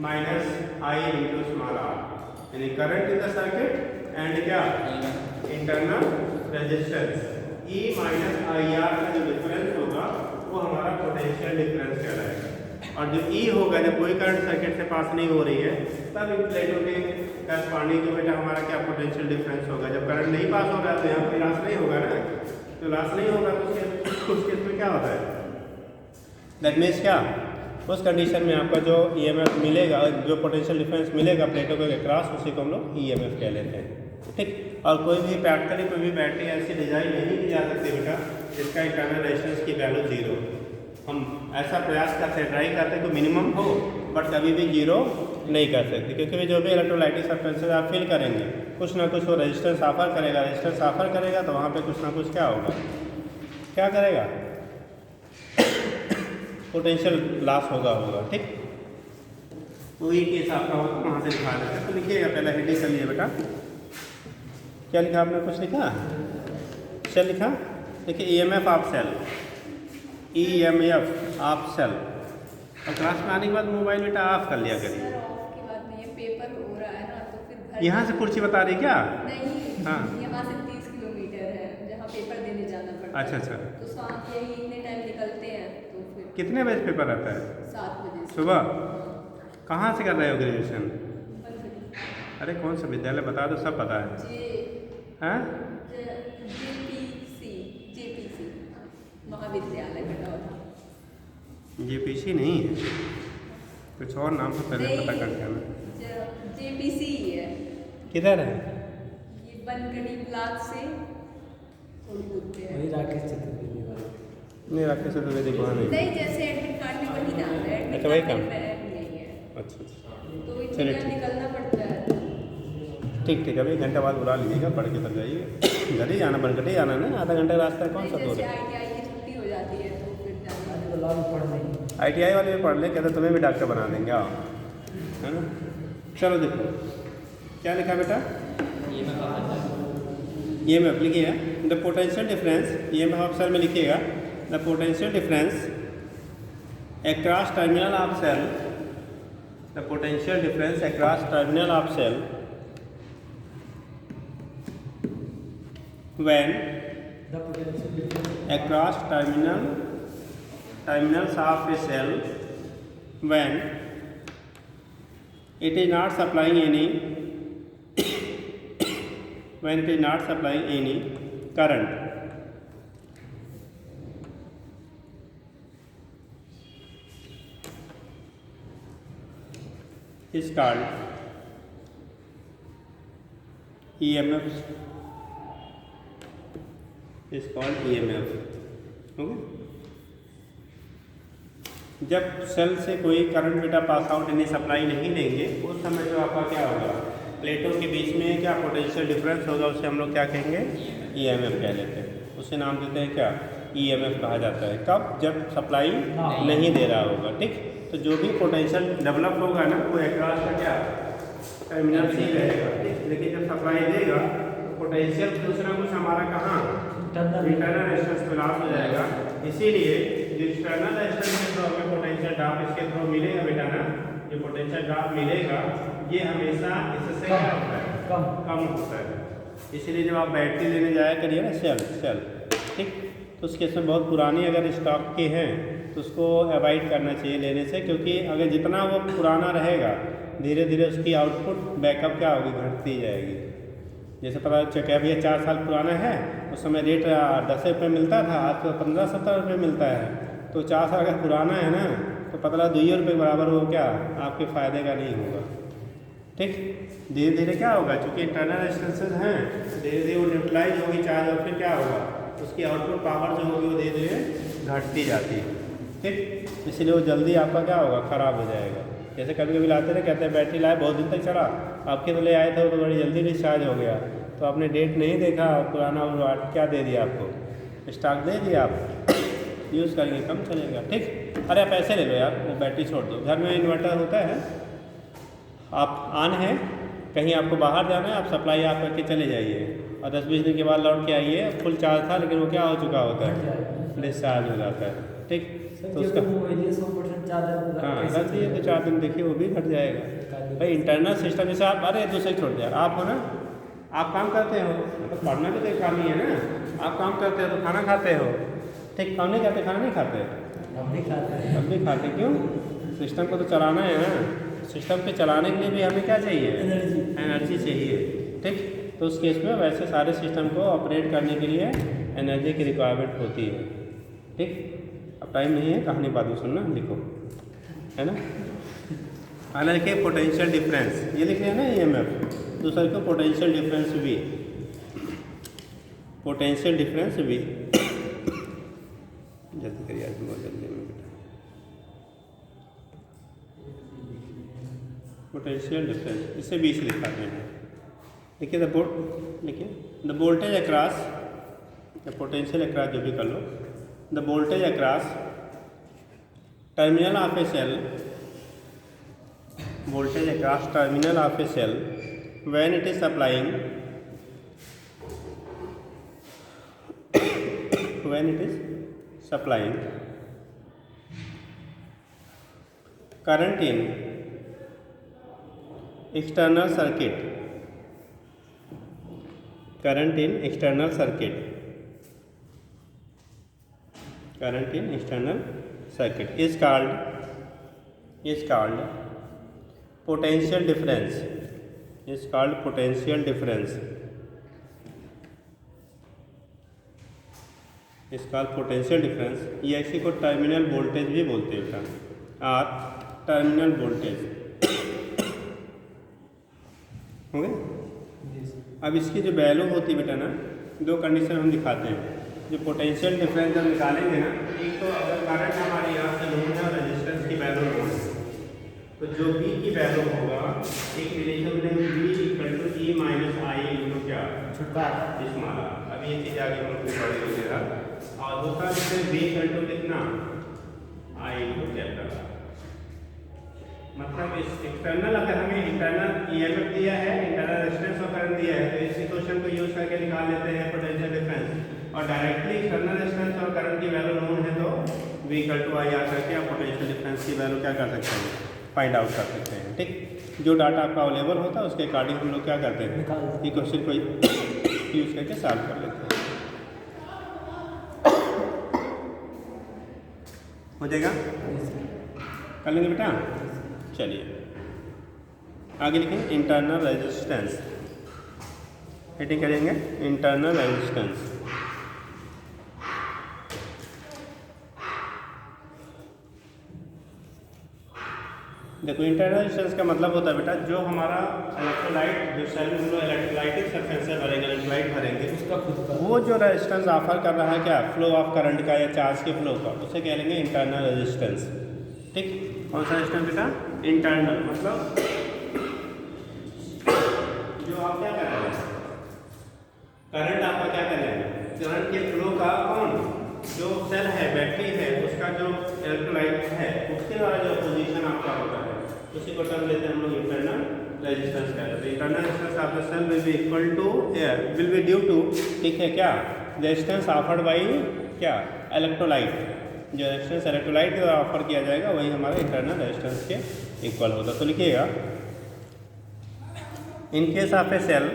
Speaker 1: minus I into small R, यानी current in the circuit and क्या, internal resistance, E minus I R का जो डिफरेंस होगा वो हमारा पोटेंशियल डिफरेंस कहलाएगा। और जो ई होगा, जब कोई करंट सर्किट से पास नहीं हो रही है तब इन प्लेटों के करस्पॉन्डिंग जो बेटा हमारा क्या पोटेंशियल डिफरेंस होगा। जब करंट नहीं पास हो रहा है तो यहाँ पे लॉस नहीं होगा ना, तो लॉस नहीं होगा तो उस केस में क्या होता है, दैट मीन्स क्या, उस कंडीशन में आपका जो ईएमएफ मिलेगा, जो पोटेंशियल डिफरेंस मिलेगा प्लेटों के क्रॉस, उसी को हम लोग ईएमएफ कह लेते हैं, ठीक। और कोई भी प्रैक्टिकली कोई भी बैटरी ऐसी डिजाइन नहीं की जा सकती बेटा जिसका इंटरनल रेजिस्टेंस की वैल्यू 0। हम ऐसा प्रयास करते हैं, ट्राई करते हैं कि मिनिमम हो, बट कभी भी 0 नहीं कर सकते, क्योंकि जो भी इलेक्ट्रोलाइटिक सब्सटेंसेस आप फील करेंगे कुछ ना कुछ वो रेजिस्टेंस ऑफर करेगा, रेजिस्टेंस ऑफर करेगा तो वहाँ पे कुछ ना कुछ क्या होगा, क्या करेगा, पोटेंशियल लॉस होगा, ठीक। वही केस आपका होगा, वहाँ से दिखा देते हैं। तो लिखिएगा, पहले हेडिंग कर लिए बेटा, क्या लिखा आपने, कुछ लिखा, सेल लिखा, देखिए EMF of cell, EMF of cell. और क्लास में आने के बाद मोबाइल बेटा ऑफ कर लिया करिए।
Speaker 4: पेपर हो रहा है ना, तो फिर
Speaker 1: यहाँ से कुर्सी बता रही क्या,
Speaker 4: नहीं,
Speaker 1: हाँ,
Speaker 4: यहाँ से 30 किलोमीटर है जहाँ पेपर देने जाना पड़ता है।
Speaker 1: अच्छा,
Speaker 4: तो शाम यही इतने टाइम निकलते हैं, तो फिर
Speaker 1: कितने बजे पेपर रहता है,
Speaker 4: 7 बजे
Speaker 1: सुबह। कहाँ से कर रहे हो ग्रेजुएशन,
Speaker 4: बनकटी,
Speaker 1: अरे कौन सा विद्यालय बता दो, सब पता है, हैं,
Speaker 4: जेपीसी महाविद्यालय बना था।
Speaker 1: जेपीसी नहीं है, कुछ और नाम से पहले पता करते हैं ना,
Speaker 4: जेपीसी ही है।
Speaker 1: किधर है,
Speaker 4: ये बनकटी ब्लॉक से थोड़ी दूर पे है।
Speaker 2: वही राकेश चतुर्वेदी वाला,
Speaker 1: नहीं राकेश चतुर्वेदी वहाँ नहीं,
Speaker 4: नहीं, जैसे एडमिट कार्ड में वही नाम है, एडमिट
Speaker 1: अच्छा, वही
Speaker 4: कार्ड
Speaker 1: काम।
Speaker 4: में ऐड नहीं है,
Speaker 1: अच्छा,
Speaker 4: तो
Speaker 1: चलिए,
Speaker 4: इतना
Speaker 1: ठीक।
Speaker 4: निकलना पड़ता है।
Speaker 1: ठीक, अभी 1 घंटे बाद बुला लीजिएगा, पढ़ के तब जाइए, घर ही जाना, बनकटी जाना ना, आधा घंटे रास्ता है, कौन सा दूर
Speaker 4: जैसे
Speaker 1: है।
Speaker 4: ITI की छुट्टी हो जाती है तो फिर जाना
Speaker 2: तो लाभ पढ़ नहीं।
Speaker 1: ITI वाले भी पढ़ ले, कहते तुम्हें भी डॉक्टर बना देंगे, आओ, है ना। चलो देखो क्या लिखा बेटा, ईएमएफ लिखिए, the potential difference, EMF of cell में लिखिएगा, the potential difference across terminal of cell, the potential difference across terminal of cell when
Speaker 2: The potential difference
Speaker 1: across terminals of a cell when it is not supplying any when it is not supplying any current is called EMF, is called EMF, okay. जब cell से कोई current बेटा pass out यानी supply नहीं लेंगे उस समय जो आपका क्या होगा, प्लेटों के बीच में क्या पोटेंशियल डिफरेंस होगा, उसे हम लोग क्या कहेंगे, EMF कह लेते हैं, उसे नाम देते हैं क्या, EMF कहा जाता है। कब, जब सप्लाई नहीं दे रहा होगा, ठीक। तो जो भी पोटेंशियल डेवलप होगा ना वो एक्रॉस का क्या टर्मिनल से ही रहेगा, ठीक। लेकिन जब सप्लाई देगा तो पोटेंशियल कुछ ना कुछ हमारा कहाँ, इंटरनल रेजिस्टेंस में लॉस हो जाएगा। इसीलिए जो एक्सटर्नल रेजिस्टेंस के थ्रू हमें पोटेंशियल ड्रॉप इसके थ्रू मिलेगा बेटा ना, जो पोटेंशियल ड्रॉप मिलेगा ये हमेशा इससे क्या होता है, कम होता है। इसीलिए जब आप बैटरी लेने जाया करिए ना, सेल, ठीक, तो उस केस में बहुत पुरानी अगर स्टॉक की हैं तो उसको अवॉइड करना चाहिए लेने से, क्योंकि अगर जितना वो पुराना रहेगा धीरे धीरे उसकी आउटपुट बैकअप क्या होगी, घटती जाएगी। जैसे पता चला भैया 4 साल पुराना है, उस समय रेट 10 रुपये मिलता था, आज तो 15-17 रुपये मिलता है। तो 4 साल अगर पुराना है ना तो पतला 2 रुपये के बराबर हो क्या, आपके फ़ायदे का नहीं होगा। ठीक, धीरे धीरे क्या होगा, चूँकि इंटरनल रेजिस्टेंसेज हैं, धीरे धीरे वो न्यूट्रलाइज होगी चार्ज, और फिर क्या होगा, उसकी आउटपुट पावर जो होगी वो धीरे धीरे घटती जाती है। ठीक, इसलिए वो जल्दी आपका क्या होगा, ख़राब हो जाएगा। जैसे कभी कभी लाते रहे, कहते हैं बैटरी लाए बहुत दिन तक चला, आपके तो ले आए थे वो तो बड़ी जल्दी डिस्चार्ज हो गया, तो आपने डेट नहीं देखा, पुराना वो क्या दे दिया आपको, स्टॉक दे दिया, आप यूज़ करेंगे कम चलेगा। ठीक, अरे आप ऐसे ले लो यार, वो बैटरी छोड़ दो। घर में इन्वर्टर होता है, आप ऑन है, कहीं आपको बाहर जाना है, आप सप्लाई ऑफ करके चले जाइए और 10-20 दिन के बाद लौट के आइए, फुल चार्ज था लेकिन वो क्या हो चुका होता है, डिस्चार्ज हो जाता है। ठीक, तो उसका
Speaker 2: 100% चार्जर
Speaker 1: हाँ रख दिए तो 4 दिन देखिए वो भी घट जाएगा। भाई इंटरनल सिस्टम जैसे आप, अरे दूसरे छोड़ दिया, आप हो ना, आप काम करते हो तो पढ़ना भी तो काम ही है ना, आप काम करते हो तो खाना खाते हो। ठीक, काम नहीं करते, खाना नहीं खाते,
Speaker 2: हम भी खाते हैं,
Speaker 1: अब भी खाते, क्यों, सिस्टम को तो चलाना है ना, सिस्टम पे चलाने के लिए भी हमें क्या चाहिए, एनर्जी चाहिए। ठीक, तो उस केस में वैसे सारे सिस्टम को ऑपरेट करने के लिए एनर्जी की रिक्वायरमेंट होती है। ठीक, अब टाइम नहीं है, कहानी बाद में सुनना, लिखो, है ना। हालांकि पोटेंशियल डिफरेंस ये लिखे हैं ना, EMF, दूसरे को पोटेंशियल डिफरेंस भी, पोटेंशियल डिफरेंस भी, जल्दी करिए आज बहुत जल्दी में बेटा, पोटेंशियल डिफरेंस इसे 20 लिखाते हैं। देखिए देखिए द वोल्टेज अक्रॉस, या पोटेंशियल अक्रॉस जो भी कर लो, the voltage across terminal of a cell, voltage across terminal of a cell when it is supplying current in external circuit, current in external circuit is called potential difference, is called potential difference, is called potential difference। ये इसी को terminal voltage भी बोलते हैं बेटा, और terminal voltage हो गए। अब इसकी जो वैल्यू होती है बेटा ना, 2 कंडीशन हम दिखाते हैं। जो पोटेंशियल डिफरेंस जब निकालेंगे ना, एक तो अगर करंट हमारे यहाँ से लोड है, रेजिस्टेंस की वैल्यू लोड है, तो जो B की वैल्यू होगा, एक रिलेशन में B = E - I × क्या,
Speaker 2: छुटका
Speaker 1: इस्माला। अब ये चीज़ आगे हम लोग पढ़ लीजिएगा। और दूसरा जिसमें B = कितना, I × कैपिटल। मतलब इस एक्सटर्नल, अगर हमें इंटरनल EMF दिया है, इंटरनल रेजिस्टेंस और करंट दिया है, तो इस इक्वेशन को यूज करके निकाल लेते हैं पोटेंशियल डिफरेंस। और डायरेक्टली एक्सटर्नल रेजिस्टेंस और करंट की वैल्यू नोन है तो V = I आ करके आप पोटेंशियल डिफरेंस की वैल्यू क्या कर सकते हैं, फाइंड आउट कर सकते हैं। ठीक, जो डाटा आपका अवेलेबल होता है उसके अकॉर्डिंग हम लोग क्या करते हैं, इक्वेशन को यूज करके सॉल्व कर लेते हैं। हो जाएगा, कर लेंगे बेटा। चलिए आगे लिखें, इंटरनल रेजिस्टेंस, हेडिंग करेंगे इंटरनल रेजिस्टेंस। देखो इंटरनल रेजिस्टेंस का मतलब होता है बेटा, जो हमारा इलेक्ट्रोलाइट, जो सेल में हम लोग इलेक्ट्रोलाइटिक सब्सटेंस से भरेंगे, इलेक्ट्रोलाइट भरेंगे, उसका खुद का वो जो रेजिस्टेंस ऑफर कर रहा है क्या, फ्लो ऑफ करंट का या चार्ज के फ्लो का, उसे कह लेंगे इंटरनल रेजिस्टेंस। ठीक, कौन सा रेजिस्टेंस बेटा, इंटरनल, मतलब जो आप क्या कर रहे हैं, करंट आपका क्या कर रहे हैं, करंट के फ्लो का, कौन, जो सेल है, बैटरी है, उसका जो इलेक्ट्रोलाइट है, उसके द्वारा जो पोजीशन आपका होता है, उसी को टर्म लेते हैं हम लोग इंटरनल रेजिस्टेंस कहते हैं। Internal resistance of the cell will be equal to, will be due to, ठीक है क्या, रेजिस्टेंस ऑफर्ड बाई क्या, इलेक्ट्रोलाइट, जो रेजिस्टेंस इलेक्ट्रोलाइट के द्वारा ऑफर किया जाएगा वही हमारे इंटरनल रेजिस्टेंस के इक्वल होगा। तो लिखिएगा, in case of a cell,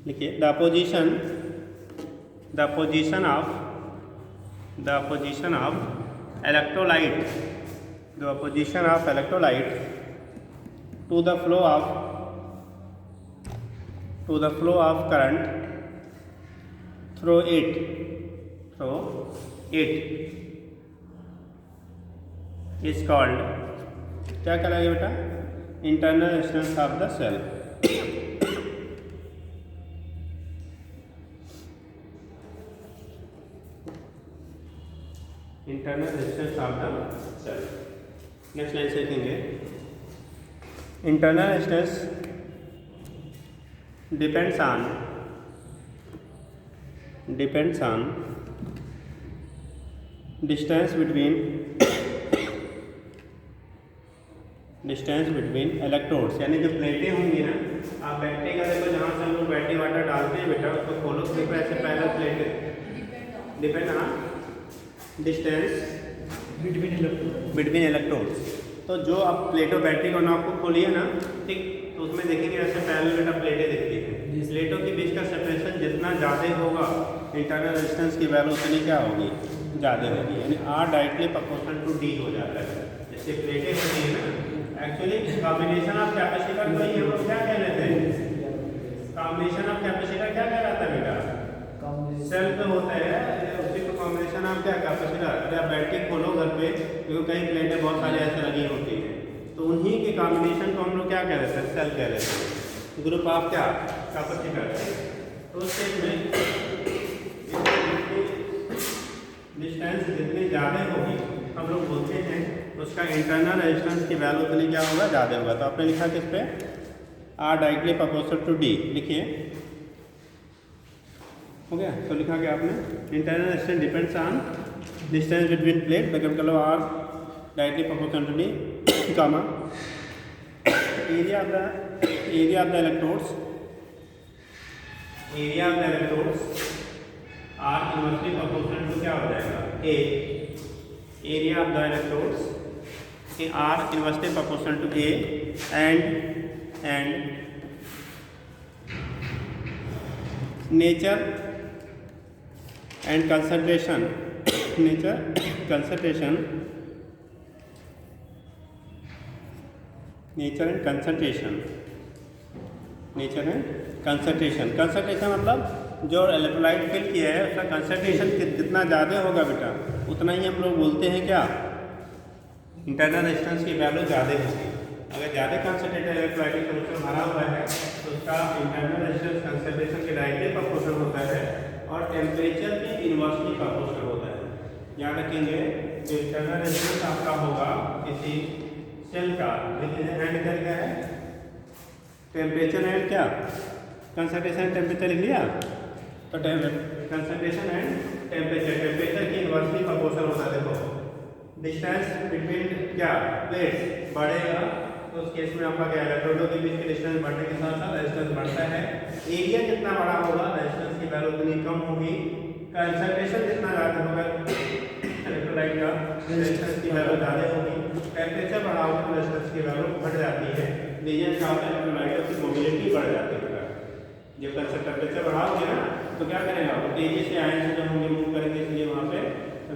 Speaker 1: लिखिए, the position of electrolyte, the opposition of electrolyte to the flow of current through it is called, क्या कहलाएगा बेटा? Internal resistance of the cell. Internal resistance of the cell. Next line से लिखेंगे, internal resistance depends on distance between electrodes, यानी जो प्लेटें होंगी ना, आप बैटरी का देखो, जहाँ से हम लोग बैटरी वाटर डालते हैं बेटा, उसको खोलो तो देखो ऐसे पहले प्लेटें depend on distance between electrodes. तो जो आप प्लेटों बैटरी को नॉब को खोलिए ना, ठीक, तो उसमें देखेंगे ऐसे पैरेलल बेटा प्लेटें दिखती हैं। प्लेटों के बीच का सेपरेशन जितना ज़्यादा होगा, इंटरनल रेजिस्टेंस की वैल्यू उतनी क्या होगी? ज़्यादा होगी, यानी R directly proportional to D हो जाता है। जैसे प्लेटें होती हैं ना, एक्चुअली कॉम्बिनेशन ऑफ कैपेसिटर को ही हम लोग क्या कह रहे थे? कॉम्बिनेशन ऑफ कैपेसिटर क्या कह रहा था बेटा? सेल तो होता है, उसी को कॉम्बिनेशन ऑफ क्या कैपेसिटर। अरे आप बैटरी खोलो घर पे, क्योंकि कई प्लेटें बहुत सारी ऐसे लगी होती हैं, तो उन्हीं के कॉम्बिनेशन को हम लोग क्या कह रहे थे? सेल कह रहे थे, ग्रुप ऑफ क्या कैपेसिटर। तो उस केस में डिस्टेंस जितनी ज़्यादा होगी, हम लोग बोलते हैं उसका इंटरनल रेजिस्टेंस की वैल्यू उतनी क्या होगा? ज़्यादा होगा। तो आपने लिखा किस पे? R directly proportional to D लिखिए, हो गया। तो लिखा गया आपने, internal resistance depends on distance between plate, मतलब कलो R directly proportional to D, comma area of the electrodes are inversely proportional to क्या हो जाएगा? A, area of the electrodes are inversely proportional to A and nature and concentration मतलब जो electrolyte fill किया है उसका कंसंट्रेशन जितना ज़्यादा होगा बेटा, उतना ही हम लोग बोलते हैं क्या? इंटरनल रेजिस्टेंस की वैल्यू ज़्यादा होगी। अगर ज़्यादा कंसंट्रेटेड इलेक्ट्रोलाइट सॉल्यूशन भरा हुआ है तो उसका इंटरनल रेजिस्टेंस कंसंट्रेशन के डायरेक्टली प्रोपोर्शनल होता है और टेम्परेचर के इनवर्सली प्रोपोर्शनल होता है। याद रखेंगे, जो इंटरनल रेजिस्टेंस आपका होगा किसी सेल का, लेकिन एंड क्या है? टेम्परेचर एंड क्या? कंसंट्रेशन टेम्परेचर लिख लिया। तो कंसंट्रेशन एंड टेम्परेचर की इनवर्सली प्रोपोर्शनल होता है। देखो डिस्टेंस बिटवीन क्या प्लेट्स बढ़ेगा, तो उस केस में आपका क्या इलेक्ट्रोडों के बीच के डिस्टेंस बढ़ने के साथ साथ रेजिस्टेंस बढ़ता है। एरिया जितना बड़ा होगा रेजिस्टेंस की वैल्यू उतनी कम होगी। कंसंट्रेशन जितना ज़्यादा होगा इलेक्ट्रोलाइट का, रेजिस्टेंस की वैल्यू ज़्यादा होगी। टेम्परेचर बढ़ा होगा तो रेजिस्टेंस की वैल्यू बढ़ जाती है। रीजन का इलेक्ट्रोलाइट की मोबिलिटी बढ़ जाती है। जब टेम्परेचर बढ़ाओगे ना तो क्या करेगा? तेजी से आयन से जो होंगे मूव करेंगे, इसलिए वहाँ पे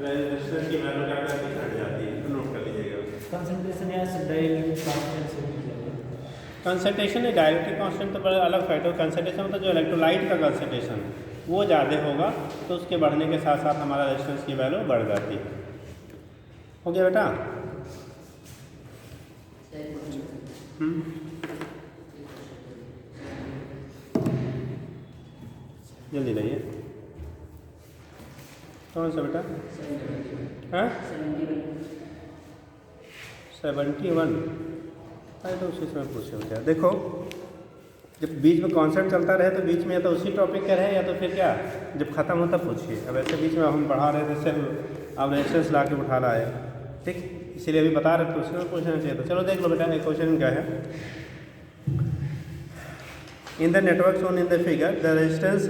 Speaker 1: रेजिस्टेंस की वैल्यू क्या करती है? घट जाती है। तो नोट कर लीजिएगा।
Speaker 2: कंसंट्रेशन या डाइलेक्ट्रिक कांस्टेंट से भी जाएगा।
Speaker 1: कंसंट्रेशन है, डाइलेक्ट्रिक कांस्टेंट तो बड़ा अलग फैक्टर। कंसंट्रेशन मतलब जो इलेक्ट्रोलाइट का कंसंट्रेशन वो ज़्यादा होगा, तो उसके बढ़ने के साथ साथ हमारा रेजिस्टेंस की वैल्यू बढ़ जाती है। हो गया बेटा? जल्दी लाइए। कौन सा बेटा? हाँ 71। अरे तो उसी समय पूछे हो क्या? देखो जब बीच में कॉन्सेप्ट चलता रहे तो बीच में या तो उसी टॉपिक का रहे या तो फिर क्या जब ख़त्म होता पूछिए। अब ऐसे बीच में हम पढ़ा रहे थे सेल, अब रेजिस्टेंस ला के उठा रहा है, ठीक, इसीलिए अभी बता रहे थे उसमें पूछना चाहिए। तो चलो देख लो बेटा, एक क्वेश्चन क्या है। In the network shown in the figure the resistance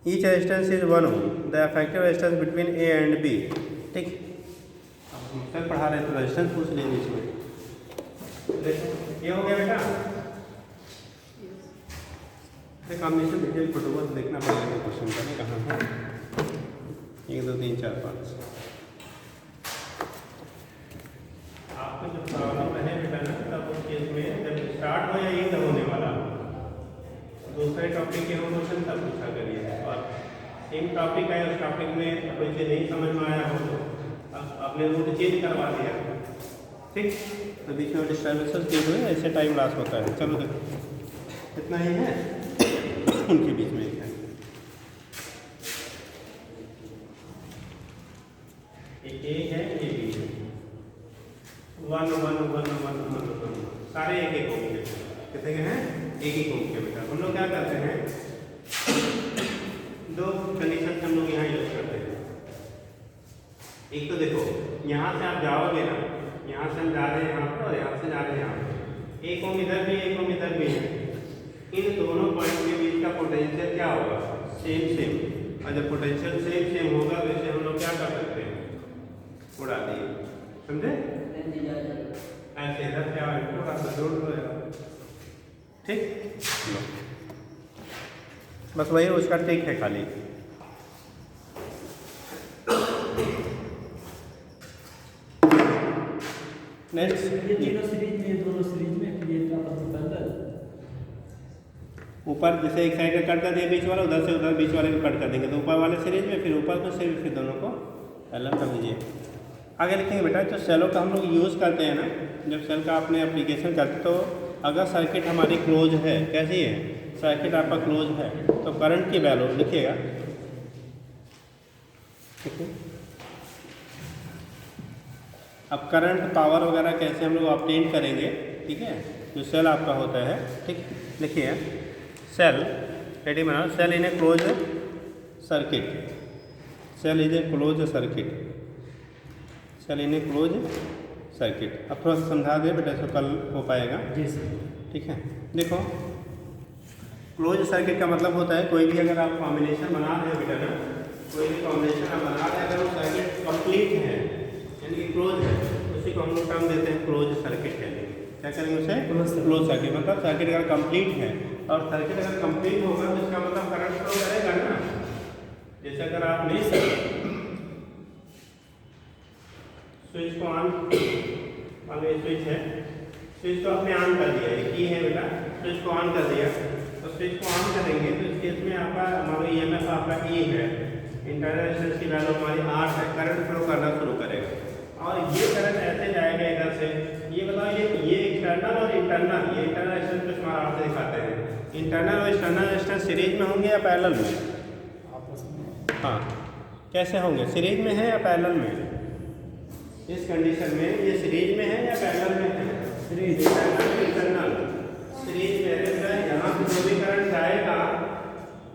Speaker 1: each resistance is 1 ohm, the effective resistance between A and B. ठीक, अब हम सेल पढ़ा रहे तो रेजिस्टेंस पूछ लेंगे इसमें। ये हो गया बेटा। कॉम्बिनेशन डिटेल फोटो देखना पड़ेगा क्वेश्चन का, कहाँ है? 1 2 3 4 5। आपको जो प्रॉब्लम है बेटा ना, तब उस केस में जब स्टार्ट हो या ये तब होने वाला दूसरे टॉपिक के हम क्वेश्चन तब पूछा करिए। और एक टॉपिक है, उस टॉपिक में कोई चीज़ नहीं समझ में आया हो तो अब आपने रूट चेंज करवा दिया, ठीक। तो बीच में डिस्टर्बेंसेस के हुए ऐसे टाइम लॉस होता है। चलो देखो कितना ही है उनके बीच में है, एक ए है ये बी है, 1 1 1 1 1 1 सारे एक एक होंगे, कितने के हैं एक एक होंगे बेटा। हम लोग क्या करते हैं, दो कंडीशन हम लोग यहाँ यूज करते हैं। एक तो देखो यहाँ से आप जाओगे ना, यहाँ से हम जा रहे हैं यहाँ पर और यहाँ से जा रहे हैं यहाँ पर, एक ओम इधर भी एक ओम इधर भी है, इन दोनों पॉइंट के बीच का पोटेंशियल क्या होगा, सेम सेम। और जब पोटेंशियल सेम सेम होगा तो इसे हम लोग क्या कर सकते हैं, उड़ा दिए, समझे। ऐसे इधर क्या थोड़ा सा जोड़ दो यार, ठीक। बस वही उसका ट्रिक है खाली। नेक्स्ट
Speaker 2: ये तीनों सीरीज में, दोनों सीरीज में ये पैरेलल
Speaker 1: ऊपर जैसे एक साइड का कट कर दिया बीच वाला, उधर से उधर बीच वाले को कट कर देंगे तो ऊपर वाले सीरीज में, फिर ऊपर को सीरीज, फिर दोनों को पैरेलल कर दीजिए। आगे लिखेंगे बेटा, जो सेलों का हम लोग यूज़ करते हैं ना, जब सेल का अपने एप्लीकेशन करते तो अगर सर्किट हमारी क्लोज है, कैसी है सर्किट आपका क्लोज है, तो करंट की वैल्यू लिखिएगा, ठीक है। अब करंट पावर वगैरह कैसे हम लोग ऑब्टेन करेंगे, ठीक है, जो सेल आपका होता है, ठीक। लिखिए सेल रेडी बना, cell in a close circuit, cell is a close circuit, cell in a close circuit. अब थोड़ा सा समझा दे बेटा, इसको कल हो पाएगा
Speaker 2: जी सर,
Speaker 1: ठीक है। देखो क्लोज सर्किट का मतलब होता है कोई भी अगर आप कॉम्बिनेशन बना रहे हो बेटा ना, कोई भी कॉम्बिनेशन आप बना रहे हैं अगर वो सर्किट कंप्लीट है यानी कि क्लोज है, उसी को हम लोग टर्म देते हैं क्लोज सर्किट है। क्या करेंगे उसे, क्लोज सर्किट, मतलब सर्किट अगर कंप्लीट है, और सर्किट अगर कंप्लीट होगा तो इसका मतलब करंट फ्लो करेगा ना। जैसे अगर आपने स्विच को ऑन, मान लो स्विच है, स्विच को आपने ऑन कर दिया, एक की है बेटा, स्विच को ऑन कर दिया, तो स्विच को ऑन करेंगे तो इस केस में आपका मान लो EMF आपका E है, इंटरनल रेजिस्टेंस की वैल्यू हमारी 8 है, करंट फ्लो करना शुरू करेगा और ये करंट ऐसे जाएगा इधर से। ये बताओ ये एक्सटर्नल और इंटरनल, ये इंटरनल रेजिस्टेंस कुछ हमारा आपसे दिखाते हैं, इंटरनल और एक्सटर्नल रेजिस्टेंस सीरीज में होंगे या पैरेलल में,
Speaker 2: आपस में।
Speaker 1: हाँ कैसे होंगे, सीरीज में है या पैरेलल में। इस कंडीशन में ये सीरीज में है या पैरेलल में है, सीरीज, इंटरनल सीरीज में है। यहाँ से जो भी करंट जाएगा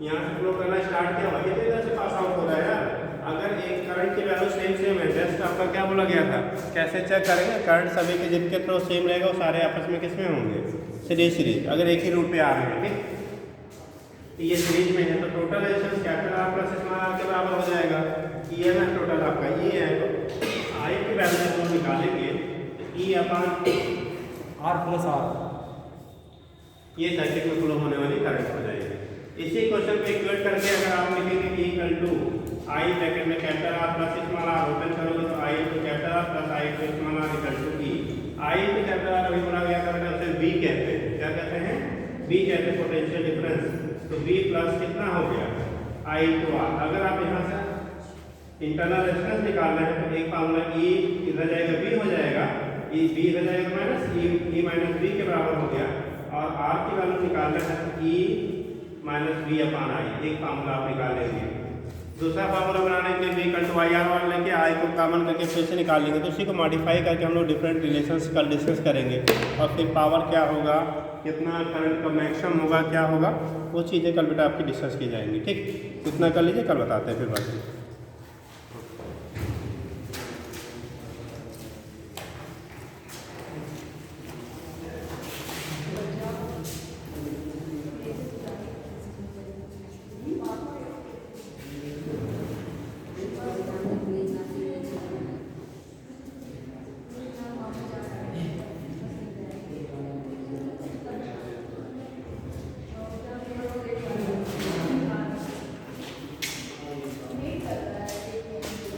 Speaker 1: यहाँ से फ्लो करना स्टार्ट किया हुआ, ये तो इधर से पास आउट हो रहा है यार। अगर एक करंट की वैल्यू सेम सेम है, जस्ट आपका क्या बोला गया था, कैसे चेक करेंगे, करंट सभी के जिनके थ्रू सेम रहेगा वो सारे आपस में किसमें होंगे, सीरीज सीरीज, अगर एक ही रूट पे आ रहे हैं, ठीक। ये सीरीज में है तो total resistance capital R plus small r के बराबर हो जाएगा। EMF टोटल आपका ये है, तो I की वैल्यू हम निकालेंगे E upon
Speaker 2: R plus R,
Speaker 1: ये सर्किट में फ्लो होने वाली करंट हो जाएगी। इसी क्वेश्चन को इक्वेट करके अगर आप लिखेंगे कि इक्वल टू I ब्रैकेट में capital R plus small r open करोगे तो I to capital R plus I to small r equal to E। I to capital R अभी बोला गया था, उसे V कहते हैं, क्या कहते हैं, V कहते हैं पोटेंशियल डिफरेंस। तो V प्लस कितना हो गया I टू R। अगर आप यहाँ से इंटरनल रेजिस्टेंस निकाल रहे हैं तो एक फार्मूला E इधर जाएगा V हो जाएगा, E V इधर जाएगा माइनस E माइनस V के बराबर हो गया, और R की वैल्यू निकाल रहे हैं तो E minus V upon I, एक फार्मूला आप निकाल लेंगे। दूसरा फार्मूला बनाने के लिए V टू IR वाला लेके I को कॉमन करके फिर से निकाल लेंगे, तो उसी को मॉडिफाई करके हम लोग डिफरेंट रिलेशंस कल डिस्कस करेंगे, और फिर पावर क्या होगा, कितना करंट का मैक्सिमम होगा, क्या होगा, वो चीज़ें कल बेटा आपकी डिस्कस की जाएंगी, ठीक। इतना कर लीजिए, कल बताते हैं फिर बाकी।